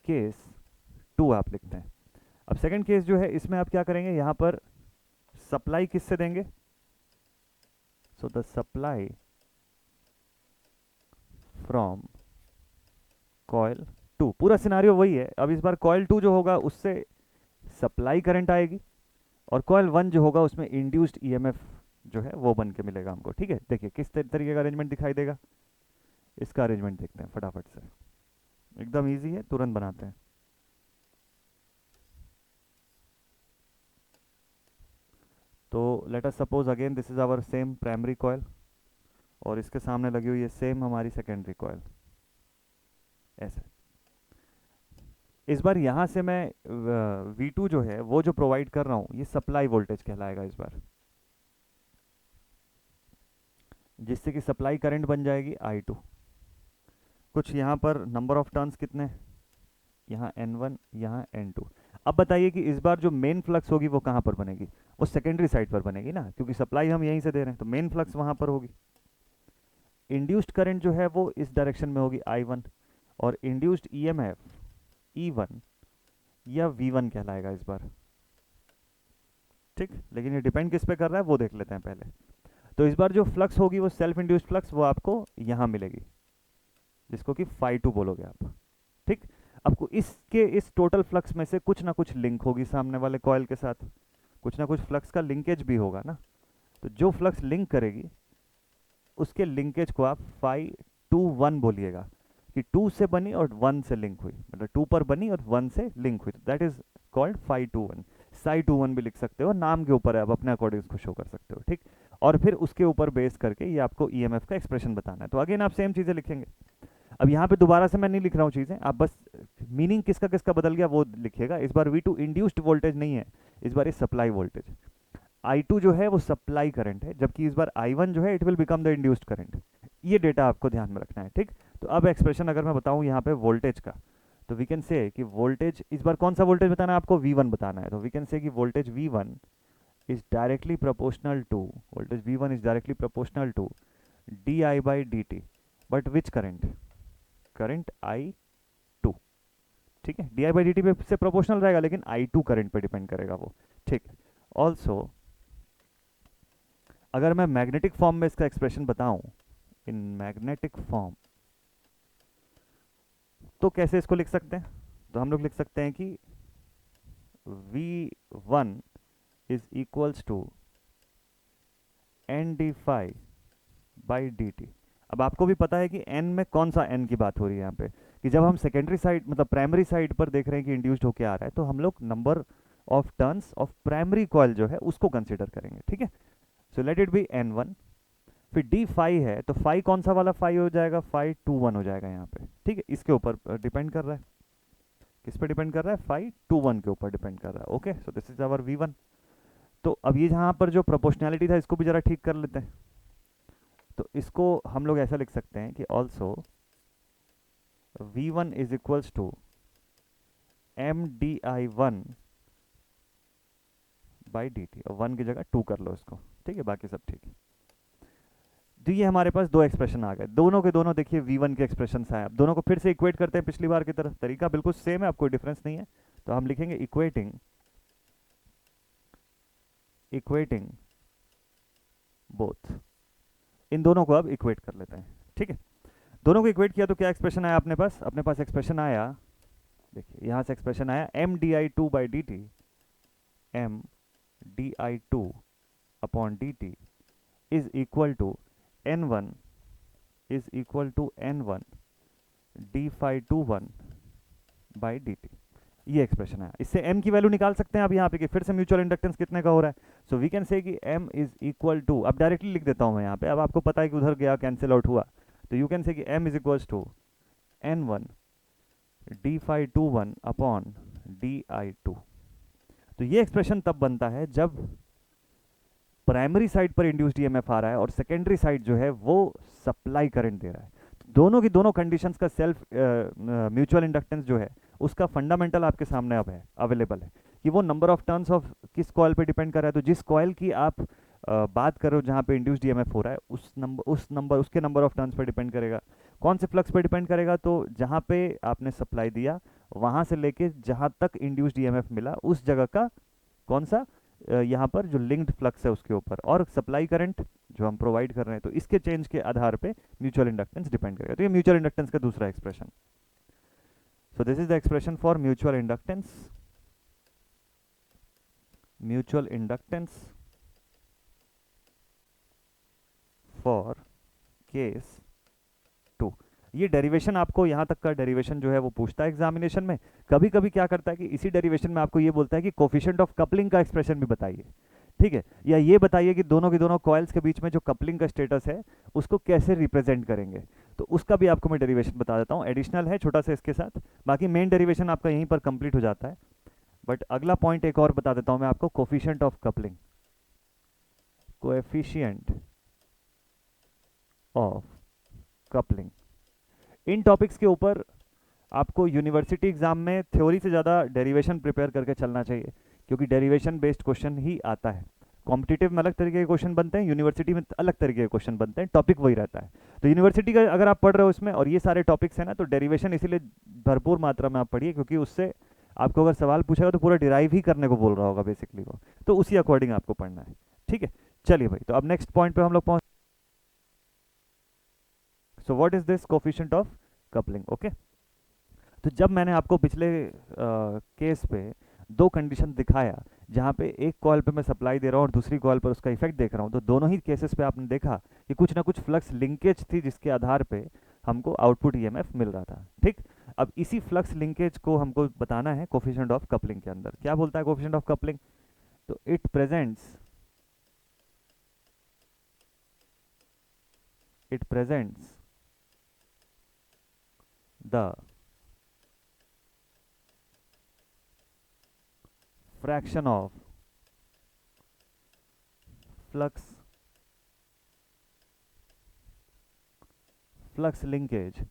केस 2 आप लिखते हैं। अब सेकंड केस जो है इसमें आप क्या करेंगे, यहाँ पर सप्लाई किससे देंगे? So the supply from coil 2, पूरा सिनारियो वही है। अब इस बार कॉइल 2 जो होगा उससे सप्लाई करंट आएगी, और कॉइल 1 जो होगा उसमें इंड्यूस्ड ईएमएफ जो है वो बन के मिलेगा हमको, ठीक है। देखिए किस तरीके का अरेंजमेंट दिखाई देगा, इसका अरेंजमेंट देखते हैं फटाफट से, एकदम ईजी है, तुरंत बनाते हैं। तो let us suppose again this is our same primary coil, और इसके सामने लगी हुई है सेम हमारी सेकेंडरी कॉइल, ऐसे। इस बार यहाँ से मैं V2 जो है वो जो प्रोवाइड कर रहा हूँ ये सप्लाई वोल्टेज कहलाएगा इस बार, जिससे कि सप्लाई करंट बन जाएगी I2। कुछ यहाँ पर नंबर ऑफ टर्न्स कितने, यहाँ N1, यहाँ N2। अब बताइए कि इस बार जो मेन फ्लक्स होगी वो कहाँ पर बनेगी? वो सेकेंडरी साइड पर बनेगी ना, क्योंकि सप्लाई हम यहीं से दे रहे हैं, तो मेन फ्लक्स वहाँ पर होगी। इंड्यूस्ड करंट जो है वो इस डायरेक्शन में होगी I1, और इंड्यूस्ड EMF E1 या V1 कहलाएगा इस बार। ठीक, लेकिन ये डिपेंड किस पे कर रहा है वो देख लेते हैं पहले। तो इस बार जो फ्लक्स होगी वो सेल्फ इंड्यूस्ड फ्लक्स वो आपको यहाँ मिलेगी, जिसको कि phi2 बोलोगे आप। ठीक, आपको इसके इस टोटल फ्लक्स में से कुछ ना कुछ लिंक होगी सामने वाले कॉइल के साथ, कुछ ना कुछ फ्लक्स का लिंकेज भी होगा ना। तो जो फ्लक्स लिंक करेगी उसके लिंकेज को आप phi21 बोलिएगा, कि 2 से बनी और 1 से लिंक हुई, मतलब 2 पर बनी और 1 से लिंक हुई, that is called phi21। psi21 भी लिख सकते हो, नाम के ऊपर है, आप अपने अकॉर्डिंग उसको शो कर सकते हो। ठीक, और फिर उसके ऊपर बेस करके ये आपको ईएमएफ का एक्सप्रेशन बताना है। तो अगेन आप सेम चीज़ें लिखेंगे। अब यहाँ पे दोबारा से मैं नहीं लिख रहा हूँ चीज़ें, आप बस मीनिंग किसका किसका बदल गया वो लिखिएगा। इस बार V2 इंड्यूस्ड वोल्टेज नहीं है, इस बार ये सप्लाई वोल्टेज। I2 जो है वो सप्लाई करंट है, जबकि इस बार I1 जो है it will become the induced current. ये डेटा आपको ध्यान में रखना है। ठीक, तो अब एक्सप्रेशन अगर मैं बताऊँ यहाँ पे वोल्टेज का, तो वी कैन से कि वोल्टेज, इस बार कौन सा वोल्टेज बताना है आपको? V1 बताना है। तो वी कैन से कि voltage V1 is directly proportional to, voltage V1 is directly proportional to di by dt, but which current? Current I2। ठीक है, di by dt पे से प्रोपोर्शनल रहेगा, लेकिन I2 करंट पे डिपेंड करेगा वो। ठीक, ऑल्सो अगर मैं मैग्नेटिक फॉर्म में इसका एक्सप्रेशन बताऊं, इन मैग्नेटिक फॉर्म, तो कैसे इसको लिख सकते हैं? तो हम लोग लिख सकते हैं कि V1 is equals to n d phi by d T. अब आपको भी पता है कि n में कौन सा n की बात हो रही है यहाँ पे, कि जब हम सेकेंडरी साइड मतलब प्राइमरी साइड पर देख रहे हैं कि इंड्यूस्ड होके आ रहा है, तो हम लोग number of turns of primary coil जो है उसको कंसीडर करेंगे। ठीक है, so let it be N1, फिर डी फाई है, तो फाई कौन सा वाला फाई हो जाएगा? phi21 हो जाएगा यहाँ पे। ठीक है, इसके ऊपर डिपेंड कर रहा है, किस पे डिपेंड कर रहा है? phi21 के ऊपर डिपेंड कर रहा है। Okay, so this is our V1। तो अब ये जहाँ पर जो प्रोपोर्शनैलिटी था इसको भी जरा ठीक कर लेते हैं। तो इसको हम लोग ऐसा लिख सकते हैं कि also V1 is equals to MDI1 by d t, और 1 की जगह 2 कर लो इसको। ठीक है, बाकी सब ठीक है। तो ये हमारे पास दो एक्सप्रेशन आ गए, दोनों के दोनों देखिए V1 के एक्सप्रेशन आए। अब दोनों को फिर से इक्वेट करते हैं पिछली बार की तरह, तरीका बिल्कुल सेम है, अब कोई डिफरेंस नहीं है। तो हम लिखेंगे इक्वेटिंग बोथ, इन दोनों को अब इक्वेट कर लेते हैं। ठीक है, दोनों को इक्वेट किया तो क्या एक्सप्रेशन आया अपने पास? अपने पास एक्सप्रेशन आया, देखिए यहाँ से एक्सप्रेशन आया MDI2 by d t, MDI2 upon d t is equal to N1 is equal to N1 d phi21 by d t. ये एक्सप्रेशन है, इससे m की वैल्यू निकाल सकते हैं आप यहाँ पे कि फिर से म्यूचुअल इंडक्टेंस कितने का हो रहा है। सो वी कैन से कि m इज इक्वल टू, अब डायरेक्टली लिख देता हूँ मैं यहाँ पे, अब आपको पता है कि उधर गया कैंसिल आउट हुआ, तो यू कैन से कि m is equals to N1 d phi21 upon di2। तो ये एक्सप्रेशन तब बनता है जब प्राइमरी साइड पर इंड्यूस्ड ईएमएफ आ रहा है और सेकेंडरी साइड जो है वो सप्लाई करंट दे रहा है। दोनों की दोनों कंडीशंस का सेल्फ म्यूचुअल इंडक्टेंस जो है उसका फंडामेंटल आपके सामने अब है, अवेलेबल है, कि वो नंबर ऑफ टर्न्स ऑफ किस कॉइल पे डिपेंड कर रहा है। तो जिस कॉइल की आप बात कर रहे हो जहाँ पे इंड्यूस्ड ईएमएफ हो रहा है, उसके नंबर ऑफ टर्न्स पे डिपेंड करेगा। कौन से फ्लक्स पे डिपेंड करेगा? तो जहाँ पे आपने सप्लाई दिया वहाँ से लेके जहाँ तक इंड्यूस्ड ईएमएफ मिला उस जगह का कौन सा यहाँ पर जो लिंक्ड फ्लक्स है उसके ऊपर, और सप्लाई करंट जो हम प्रोवाइड कर रहे हैं, तो इसके चेंज के आधार पे म्यूचुअल इंडक्टेंस डिपेंड करेगा। तो ये म्यूचुअल इंडक्टेंस का दूसरा expression. So this is the expression for mutual inductance, mutual inductance for case 2। ये डेरिवेशन आपको यहाँ तक का डेरिवेशन जो है वो पूछता है एग्जामिनेशन में। कभी कभी क्या करता है कि इसी डेरिवेशन में आपको ये बोलता है कि कोफिशिएंट ऑफ कपलिंग का एक्सप्रेशन भी बताइए। ठीक है, या ये बताइए कि दोनों के दोनों कॉइल्स के बीच में जो कपलिंग का स्टेटस है उसको कैसे रिप्रेजेंट करेंगे। तो उसका भी आपको मैं डेरिवेशन बता देता हूँ, एडिशनल है छोटा सा इसके साथ, बाकी मेन डेरिवेशन आपका यहीं पर कंप्लीट हो जाता है। बट अगला पॉइंट एक और बता देता हूँ मैं आपको, coefficient of coupling, coefficient of coupling. In topics के ऊपर आपको यूनिवर्सिटी एग्जाम में थ्योरी से ज़्यादा डेरिवेशन प्रिपेयर करके चलना चाहिए, क्योंकि डेरिवेशन बेस्ड क्वेश्चन ही आता है। कॉम्पिटिटिव में अलग तरीके के क्वेश्चन बनते हैं, यूनिवर्सिटी में अलग तरीके के क्वेश्चन बनते हैं, टॉपिक वही रहता है। तो यूनिवर्सिटी का अगर आप पढ़ रहे हो इसमें और ये सारे टॉपिक्स हैं ना, तो डेरिवेशन इसीलिए भरपूर मात्रा में आप पढ़िए, क्योंकि उससे आपको अगर सवाल पूछेगा तो पूरा डिराइव ही करने को बोल रहा होगा बेसिकली वो, तो उसी अकॉर्डिंग आपको पढ़ना है। ठीक है, चलिए भाई, तो अब नेक्स्ट पॉइंट पे हम लोग पहुंच। So what is this coefficient of coupling? Okay, तो जब मैंने आपको पिछले केस पे दो कंडीशन दिखाया, जहाँ पे एक कॉइल पे मैं सप्लाई दे रहा हूँ और दूसरी कॉइल पर उसका इफेक्ट देख रहा हूँ, तो दोनों ही केसेस पे आपने देखा कि कुछ ना कुछ फ्लक्स लिंकेज थी, जिसके आधार पे हमको आउटपुट ईएमएफ मिल रहा था। ठीक, अब इसी फ्लक्स लिंकेज को हमको बताना है कोफिशिएंट ऑफ कपलिंग के अंदर। क्या बोलता है कोफिशिएंट ऑफ कपलिंग? तो it presents the fraction of flux linkage.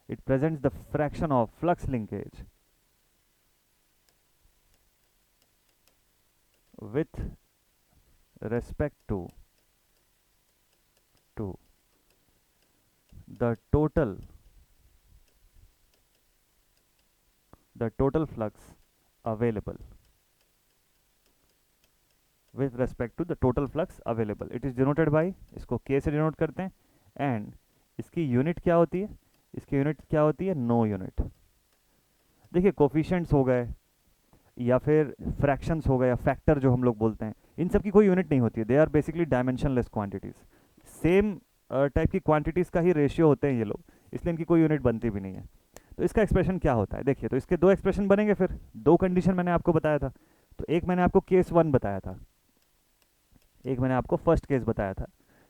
It presents the fraction of flux linkage with respect to the total flux available, with respect to the total flux available. It is denoted by, इसको K से denote करते हैं, and इसकी unit क्या होती है? इसकी unit क्या होती है? No unit. देखिए, कोफिशिएंट्स हो गए या फिर फ्रैक्शंस हो गए या फैक्टर जो हम लोग बोलते हैं, इन सब की कोई यूनिट नहीं होती है। They are basically dimensionless quantities. Same type की क्वांटिटीज का ही रेशियो होते हैं ये लोग, इसलिए इनकी कोई यूनिट बनती भी नहीं है। तो इसका एक्सप्रेशन क्या होता है? देखिए, तो इसके दो एक्सप्रेशन बनेंगे। फिर दो कंडीशन मैंने आपको बताया था, तो एक मैंने आपको केस 1 बताया था, एक मैंने आपको फर्स्ट केस बताया था,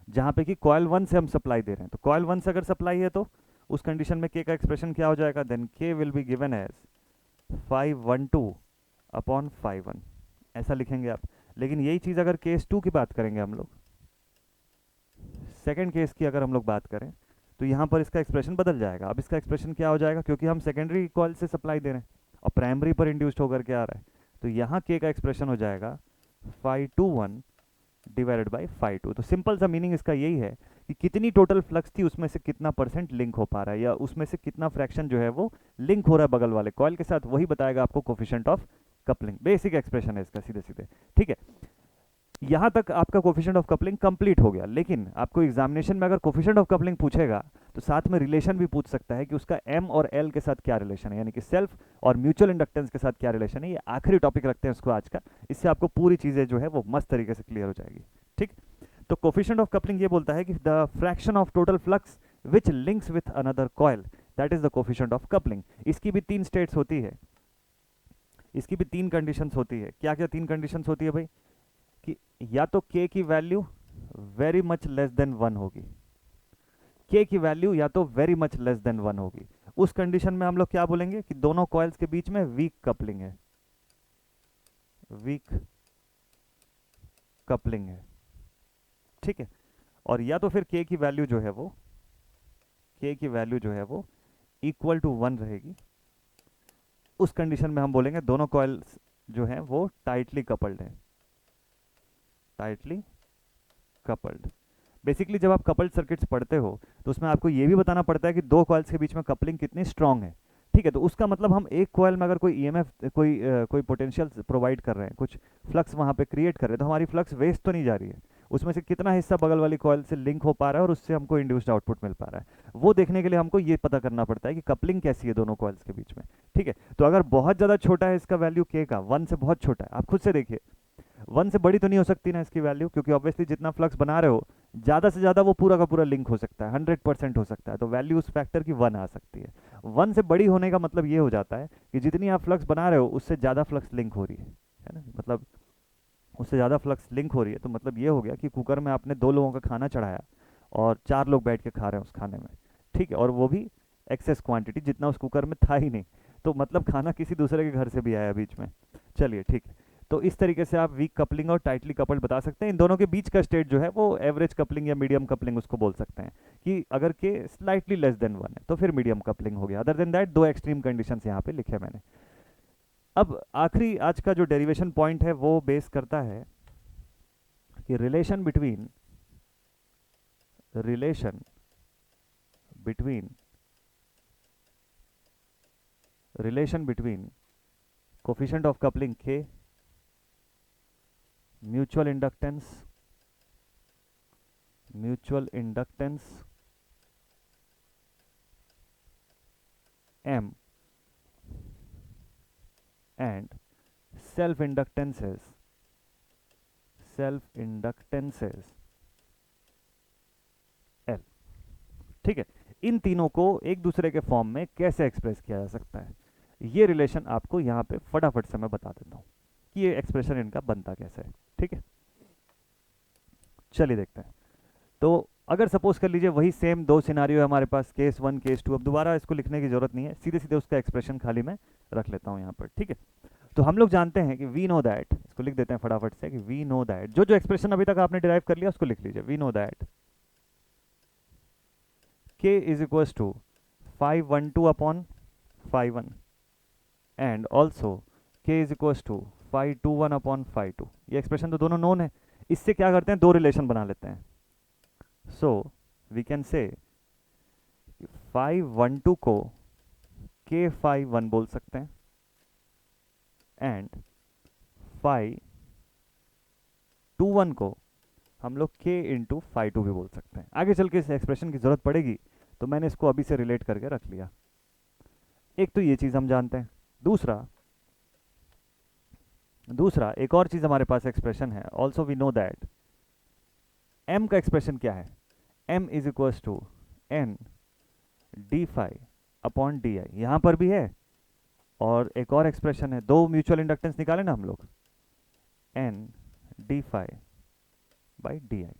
जहाँ पे कि कॉइल 1 से हम सप्लाई दे रहे हैं। तो कॉइल 1 से अगर सप्लाई है तो उस कंडीशन में के का एक्सप्रेशन क्या हो जाएगा? Then k will be given as 512 upon 5 1, ऐसा लिखेंगे आप। लेकिन यही चीज़ अगर केस 2 की बात करेंगे हम लोग, सेकेंड केस की अगर हम लोग बात करें, तो यहाँ पर इसका एक्सप्रेशन बदल जाएगा। अब इसका एक्सप्रेशन क्या हो जाएगा? क्योंकि हम सेकेंडरी कॉइल से सप्लाई दे रहे हैं और प्राइमरी पर इंड्यूस्ड होकर के आ रहा है, तो यहाँ के का एक्सप्रेशन हो जाएगा 521 डिवाइडेड बाई 5 2। तो सिंपल सा मीनिंग इसका यही है कि कितनी टोटल फ्लक्स थी, उसमें से कितना परसेंट लिंक हो पा रहा है, या उसमें से कितना फ्रैक्शन जो है वो लिंक हो रहा है बगल वाले कॉइल के साथ, वही बताएगा आपको coefficient of coupling. Basic expression है इसका सीधे सीधे। ठीक है, यहाँ तक आपका कोफिशिएंट ऑफ कपलिंग कंप्लीट हो गया। लेकिन आपको एग्जामिनेशन में अगर कोफिशिएंट ऑफ कपलिंग पूछेगा तो साथ में रिलेशन भी पूछ सकता है कि उसका एम और एल के साथ क्या रिलेशन है, यानी कि सेल्फ और म्यूचुअल इंडक्टेंस के साथ क्या रिलेशन है। ये आखिरी टॉपिक रखते हैं उसको आज का, इससे आपको पूरी चीज़ें जो है वो मस्त तरीके से क्लियर हो जाएगी। ठीक, तो कोफिशिएंट ऑफ कपलिंग ये बोलता है कि the fraction of total flux which links with another coil, that is the coefficient of coupling. इसकी भी 3 स्टेट्स होती है, इसकी भी 3 कंडीशंस होती है। क्या क्या 3 कंडीशंस होती है भाई? कि या तो k की value very much less than 1 होगी, k की वैल्यू या तो वेरी मच लेस देन 1 होगी। उस कंडीशन में हम लोग क्या बोलेंगे कि दोनों कॉइल्स के बीच में वीक कपलिंग है, वीक कपलिंग है। ठीक है, और या तो फिर k की वैल्यू जो है वो, k की वैल्यू जो है वो इक्वल टू 1 रहेगी। उस कंडीशन में हम बोलेंगे दोनों कॉइल्स जो हैं वो टाइटली कपल्ड है, टाइटली कपल्ड। बेसिकली जब आप कपल्ड सर्किट्स पढ़ते हो तो उसमें आपको ये भी बताना पड़ता है कि दो कॉइल्स के बीच में कपलिंग कितनी स्ट्रांग है। ठीक है, तो उसका मतलब हम एक कॉइल में अगर कोई ईएमएफ कोई पोटेंशियल प्रोवाइड कर रहे हैं, कुछ फ्लक्स वहाँ पे क्रिएट कर रहे हैं, तो हमारी फ्लक्स वेस्ट तो नहीं जा रही है, उसमें से कितना हिस्सा बगल वाली कॉइल से लिंक हो पा रहा है और उससे हमको इंड्यूस्ड आउटपुट मिल पा रहा है। वो देखने के लिए हमको ये पता करना पड़ता है कि कपलिंग कैसी है दोनों कॉइल्स के बीच में। ठीक है, तो अगर बहुत ज़्यादा छोटा है इसका वैल्यू के का, 1 से बहुत छोटा है, आप खुद से देखिए 1 से बड़ी तो नहीं हो सकती ना इसकी वैल्यू, क्योंकि ऑब्वियसली जितना फ्लक्स बना रहे हो ज़्यादा से ज़्यादा वो पूरा का पूरा लिंक हो सकता है, 100% हो सकता है, तो वैल्यू उस फैक्टर की 1 आ सकती है। 1 से बड़ी होने का मतलब ये हो जाता है कि जितनी आप फ्लक्स बना रहे हो उससे ज़्यादा फ्लक्स लिंक हो रही है ना, मतलब उससे ज़्यादा फ्लक्स लिंक हो रही है, तो मतलब ये हो गया कि कुकर में आपने 2 लोगों का खाना चढ़ाया और 4 लोग बैठ के खा रहे हैं उस खाने में। ठीक है, और वो भी एक्सेस क्वांटिटी, जितना उस कुकर में था ही नहीं, तो मतलब खाना किसी दूसरे के घर से भी आया बीच में। चलिए ठीक है, तो इस तरीके से आप वीक कपलिंग और टाइटली कपल्ड बता सकते हैं। इन दोनों के बीच का स्टेट जो है वो एवरेज कपलिंग या मीडियम कपलिंग उसको बोल सकते हैं, कि अगर के स्लाइटली लेस देन 1 है तो फिर मीडियम कपलिंग हो गया। अदर देन दैट दो एक्सट्रीम कंडीशंस यहाँ पे लिखे मैंने। अब आखिरी आज का जो डेरिवेशन पॉइंट है वो बेस करता है कि relation between coefficient of coupling K, mutual inductance M and self inductances L। ठीक है, इन तीनों को एक दूसरे के फॉर्म में कैसे एक्सप्रेस किया जा सकता है, ये रिलेशन आपको यहाँ पे फटाफट से मैं बता देता हूँ कि ये एक्सप्रेशन इनका बनता कैसे है। ठीक है, चलिए देखते हैं। तो अगर सपोज कर लीजिए वही सेम दो सिनारियो है हमारे पास, केस 1 केस 2, अब दोबारा इसको लिखने की जरूरत नहीं है, सीधे सीधे उसका एक्सप्रेशन खाली मैं रख लेता हूँ यहाँ पर। ठीक है, तो हम लोग जानते हैं कि वी नो दैट, इसको लिख देते हैं फटाफट से कि वी नो दैट, जो जो एक्सप्रेशन अभी तक आपने डिराइव कर लिया उसको लिख लीजिए। We know that k is equals to 512 upon 5 1 and also k is equals to 521 upon 5 2। ये एक्सप्रेशन तो दोनों नोन है, इससे क्या करते हैं, दो रिलेशन बना लेते हैं। सो वी कैन से 512 को k51 बोल सकते हैं एंड 521 को हम लोग k इंटू 5 2 भी बोल सकते हैं। आगे चल के इस एक्सप्रेशन की जरूरत पड़ेगी तो मैंने इसको अभी से रिलेट करके रख लिया। एक तो ये चीज हम जानते हैं। दूसरा एक और चीज हमारे पास एक्सप्रेशन है, also we know that m का एक्सप्रेशन क्या है, m is equals to n d5 upon d I, यहां पर भी है। और एक और एक्सप्रेशन है, दो म्यूचुअल इंडक्टेंस निकाले ना हम लोग, n d5 by D I.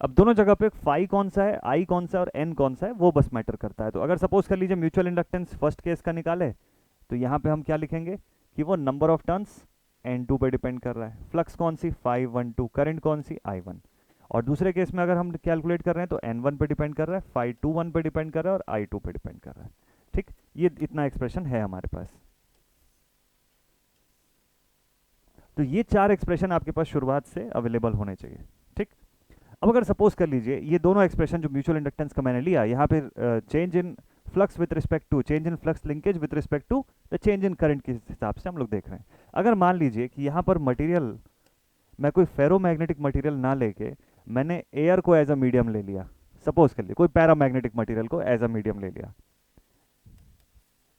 अब दोनों जगह पे फाई कौन सा है, आई कौन सा है और n कौन सा है वो बस मैटर करता है। तो अगर सपोज कर लीजिए म्यूचुअल इंडक्टेंस फर्स्ट केस का निकाले तो यहाँ पे हम क्या लिखेंगे कि वो नंबर ऑफ टर्न्स n2 पे डिपेंड कर रहा है, फ्लक्स कौन सी 512, करंट कौन सी I1। और दूसरे केस में अगर हम कैलकुलेट कर रहे हैं तो n1 पे डिपेंड कर रहा है, 521 पे डिपेंड कर रहा है और I2 पे डिपेंड कर रहा है। ठीक, ये इतना एक्सप्रेशन है हमारे पास। तो ये चार एक्सप्रेशन आपके पास शुरुआत से अवेलेबल होने चाहिए। ठीक, अब अगर सपोज कर लीजिए ये दोनों एक्सप्रेशन जो म्यूचुअल इंडक्टेंस का मैंने लिया, यहाँ पे change in flux with respect to, change in flux linkage with respect to the change in current के हिसाब से हम लोग देख रहे हैं। अगर मान लीजिए कि यहाँ पर मटेरियल, मैं कोई फेरोमैग्नेटिक मटेरियल ना लेके मैंने एयर को एज अ मीडियम ले लिया, सपोज कर लिया कोई पैरामैग्नेटिक मटेरियल को एज अ मीडियम ले लिया।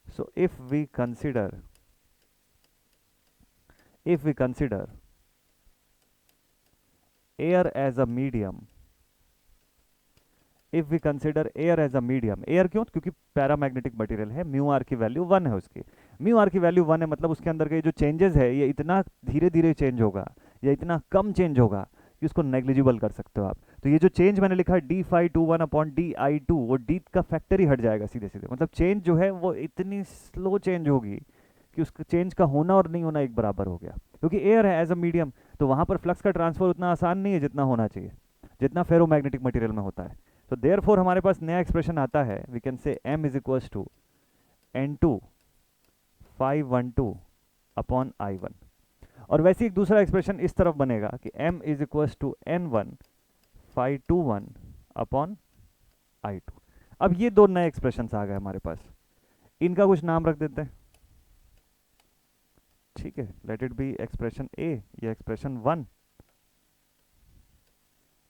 So if we consider air as a medium, air क्यों, क्योंकि पैरामैग्नेटिक मटेरियल है, म्यू आर की वैल्यू 1 है उसकी। म्यू आर की वैल्यू 1 है मतलब उसके अंदर के जो चेंजेस है ये इतना धीरे धीरे चेंज होगा या इतना कम चेंज होगा कि उसको नेग्लिजिबल कर सकते हो आप। तो ये जो चेंज मैंने लिखा है d521 अपॉन di2, वो d का फैक्टर ही हट जाएगा सीधे सीधे, मतलब चेंज जो है वो इतनी स्लो चेंज होगी कि उसका चेंज का होना और नहीं होना एक बराबर हो गया। क्योंकि एयर है एज अ मीडियम तो वहां पर फ्लक्स का ट्रांसफर उतना आसान नहीं है जितना होना चाहिए, जितना फेरोमैग्नेटिक मटेरियल में होता है। तो देयरफॉर हमारे पास नया एक्सप्रेशन आता है, we can say m is equals to n2 512 upon I1। और वैसे एक दूसरा एक्सप्रेशन इस तरफ बनेगा कि m is equals to n1 521 upon I2। अब ये दो नए एक्सप्रेशन आ गए हमारे पास, इनका कुछ नाम रख देते हैं। ठीक है, let it be expression a या एक्सप्रेशन 1,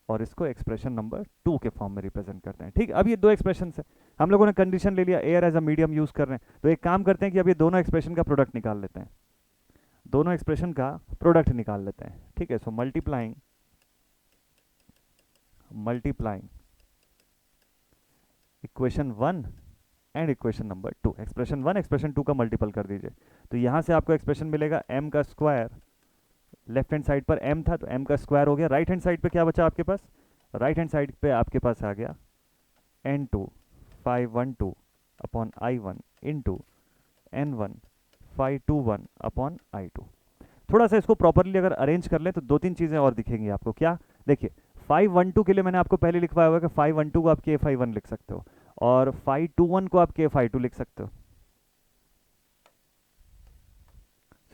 और इसको एक्सप्रेशन नंबर 2 के फॉर्म में रिप्रेजेंट करते हैं। ठीक, अब ये दो एक्सप्रेशन है, हम लोगों ने कंडीशन ले लिया air as a medium use कर रहे हैं, तो एक काम करते हैं कि अब ये दोनों एक्सप्रेशन का प्रोडक्ट निकाल लेते हैं, दोनों एक्सप्रेशन का प्रोडक्ट निकाल लेते हैं। ठीक है, so multiplying equation 1 and equation number 2, expression 1 expression 2 का मल्टीपल कर दीजिए, तो यहां से आपको एक्सप्रेशन मिलेगा m का स्क्वायर, लेफ्ट हैंड साइड पर m था तो m का स्क्वायर हो गया, राइट हैंड साइड पे क्या बचा आपके पास, राइट हैंड साइड पे आपके पास आ गया n2 512 upon I1 into n1 521 upon I2। थोड़ा सा इसको प्रॉपरली अगर अरेंज कर ले तो दो तीन चीज़ें और दिखेंगी आपको। क्या? देखिए 512 के लिए मैंने आपको पहले लिखवाया हुआ है कि 512 को आप K51 लिख सकते हो और 521 को आप K52 लिख सकते हो।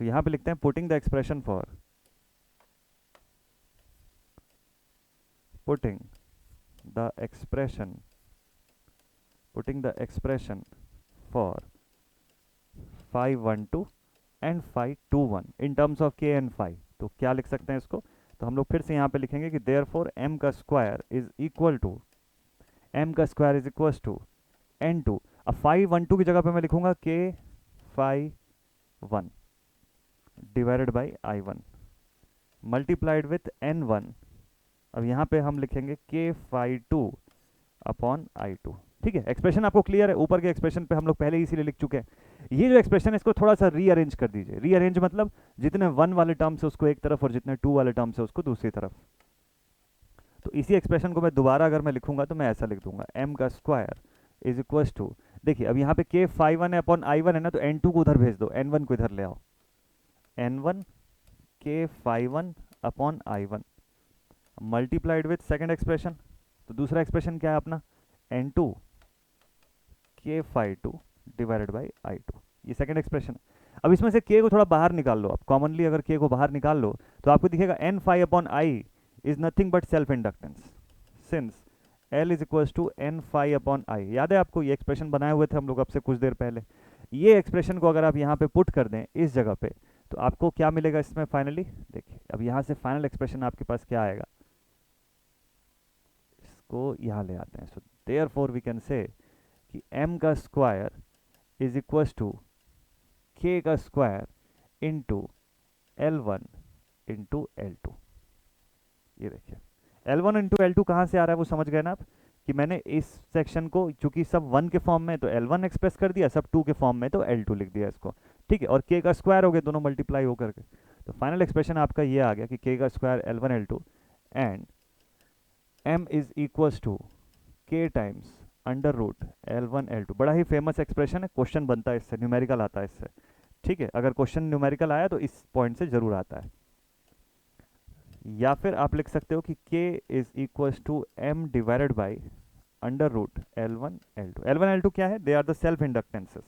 तो यहाँ पे लिखते हैं putting the expression for putting the expression for 512 and 521 in terms of K and 5। तो क्या लिख सकते हैं इसको? तो हम लोग फिर से यहाँ पे लिखेंगे कि देयरफॉर m का square is equal to n2। अब 512 की जगह पे मैं लिखूंगा K51 divided by I1 multiplied with N1। अब यहाँ पे हम लिखेंगे K52 अपॉन I2। ठीक है, एक्सप्रेशन आपको क्लियर है? ऊपर के एक्सप्रेशन पे हम लोग पहले ही इसीलिए लिख चुके हैं। ये जो एक्सप्रेशन है इसको थोड़ा सा रीअरेंज कर दीजिए। रीअरेंज मतलब जितने 1 वाले टर्म्स है उसको एक तरफ और जितने 2 वाले टर्म्स है उसको दूसरी तरफ। तो इसी एक्सप्रेशन को मैं दोबारा अगर मैं लिखूंगा तो मैं ऐसा लिख दूंगा m का स्क्वायर इज इक्वल टू, देखिए अब यहाँ पे K51 है अपॉन I1 है ना, तो N2 को उधर भेज दो, N1 को इधर ले आओ। N1 K51 upon I1 multiplied with second expression. तो दूसरा एक्सप्रेशन क्या है अपना? N2 K52 divided by I2। ये सेकेंड एक्सप्रेशन। अब इसमें से K को थोड़ा बाहर निकाल लो आप। कॉमनली अगर K को बाहर निकाल लो तो आपको दिखेगा N5 upon I is nothing but self inductance since L is equal to N5 upon I। याद है आपको? ये एक्सप्रेशन बनाए हुए थे हम लोग अब से कुछ देर पहले। ये एक्सप्रेशन को अगर आप यहाँ पे पुट कर दें इस जगह पे तो आपको क्या मिलेगा इसमें फाइनली? देखिए अब यहाँ से फाइनल एक्सप्रेशन आपके पास क्या आएगा, इसको यहाँ ले आते हैं। So therefore we can say कि m का square is equal to k का square into L1 into L2। ये देखिए L1 इंटू L2 कहाँ से आ रहा है वो समझ गए ना आप? कि मैंने इस सेक्शन को चूंकि सब 1 के फॉर्म में तो L1 एक्सप्रेस कर दिया, सब 2 के फॉर्म में तो L2 लिख दिया इसको। ठीक है, और k का स्क्वायर हो गया, दोनों मल्टीप्लाई होकर के। तो फाइनल एक्सप्रेशन आपका ये आ गया कि k का square L1 L2 and m is equal to k times under root L1 L2। बड़ा ही फेमस एक्सप्रेशन है, क्वेश्चन बनता है इससे, न्यूमेरिकल आता है इससे। ठीक है, अगर क्वेश्चन न्यूमेरिकल आया तो इस पॉइंट से जरूर आता है। या फिर आप लिख सकते हो कि k is equal to m divided by under root L1 L2। L1 L2 क्या है? They are the self inductances.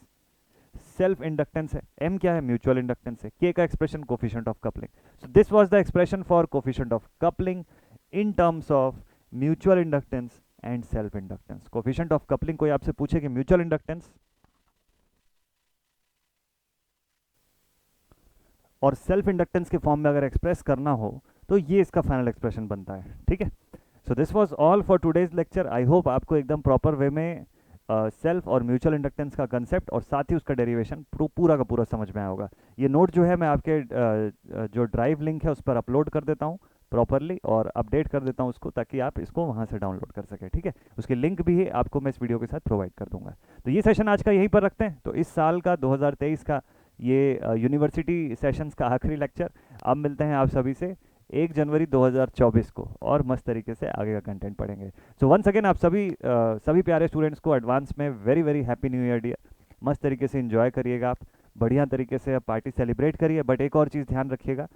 Self inductance है, m क्या है? म्यूचुअल इंडक्टेंस है। k का expression coefficient of coupling. So this was the expression for coefficient of coupling in terms of mutual inductance and self inductance. Coefficient of coupling कोई आपसे पूछे कि mutual inductance और सेल्फ इंडक्टेंस के form में अगर एक्सप्रेस करना हो तो ये इसका फाइनल एक्सप्रेशन बनता है। ठीक है, सो this was all for today's lecture. I hope आपको एकदम प्रॉपर वे में सेल्फ और म्यूचुअल इंडक्टेंस का कंसेप्ट और साथ ही उसका डेरिवेशन पूरा का पूरा समझ में आया होगा। ये नोट जो है मैं आपके जो ड्राइव लिंक है उस पर अपलोड कर देता हूँ प्रॉपरली और अपडेट कर देता हूँ उसको, ताकि आप इसको वहाँ से डाउनलोड कर सकें। ठीक है, उसकी लिंक भी आपको मैं इस वीडियो के साथ प्रोवाइड कर दूंगा। तो ये सेशन आज का यहीं पर रखते हैं। तो इस साल का 2023 का ये यूनिवर्सिटी सेशंस का आखिरी लेक्चर। अब मिलते हैं आप सभी से 1 जनवरी 2024 को और मस्त तरीके से आगे का कंटेंट पढ़ेंगे। सो वंस अगेन आप सभी प्यारे स्टूडेंट्स को एडवांस में very very happy new year dear. मस्त तरीके से एंजॉय करिएगा आप, बढ़िया तरीके से आप पार्टी सेलिब्रेट करिए। बट एक और चीज़ ध्यान रखिएगा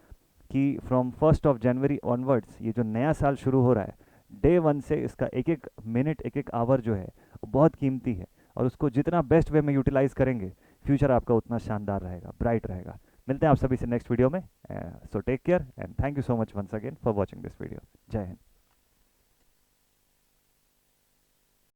कि फ्रॉम 1 जनवरी ऑनवर्ड्स ये जो नया साल शुरू हो रहा है, डे 1 से इसका एक एक मिनट एक एक आवर जो है वो बहुत कीमती है और उसको जितना बेस्ट वे में यूटिलाइज करेंगे फ्यूचर आपका उतना शानदार रहेगा, ब्राइट रहेगा। मिलते हैं आप सभी से नेक्स्ट वीडियो में। So take care and thank you so much once again for watching this video. जय हिंद।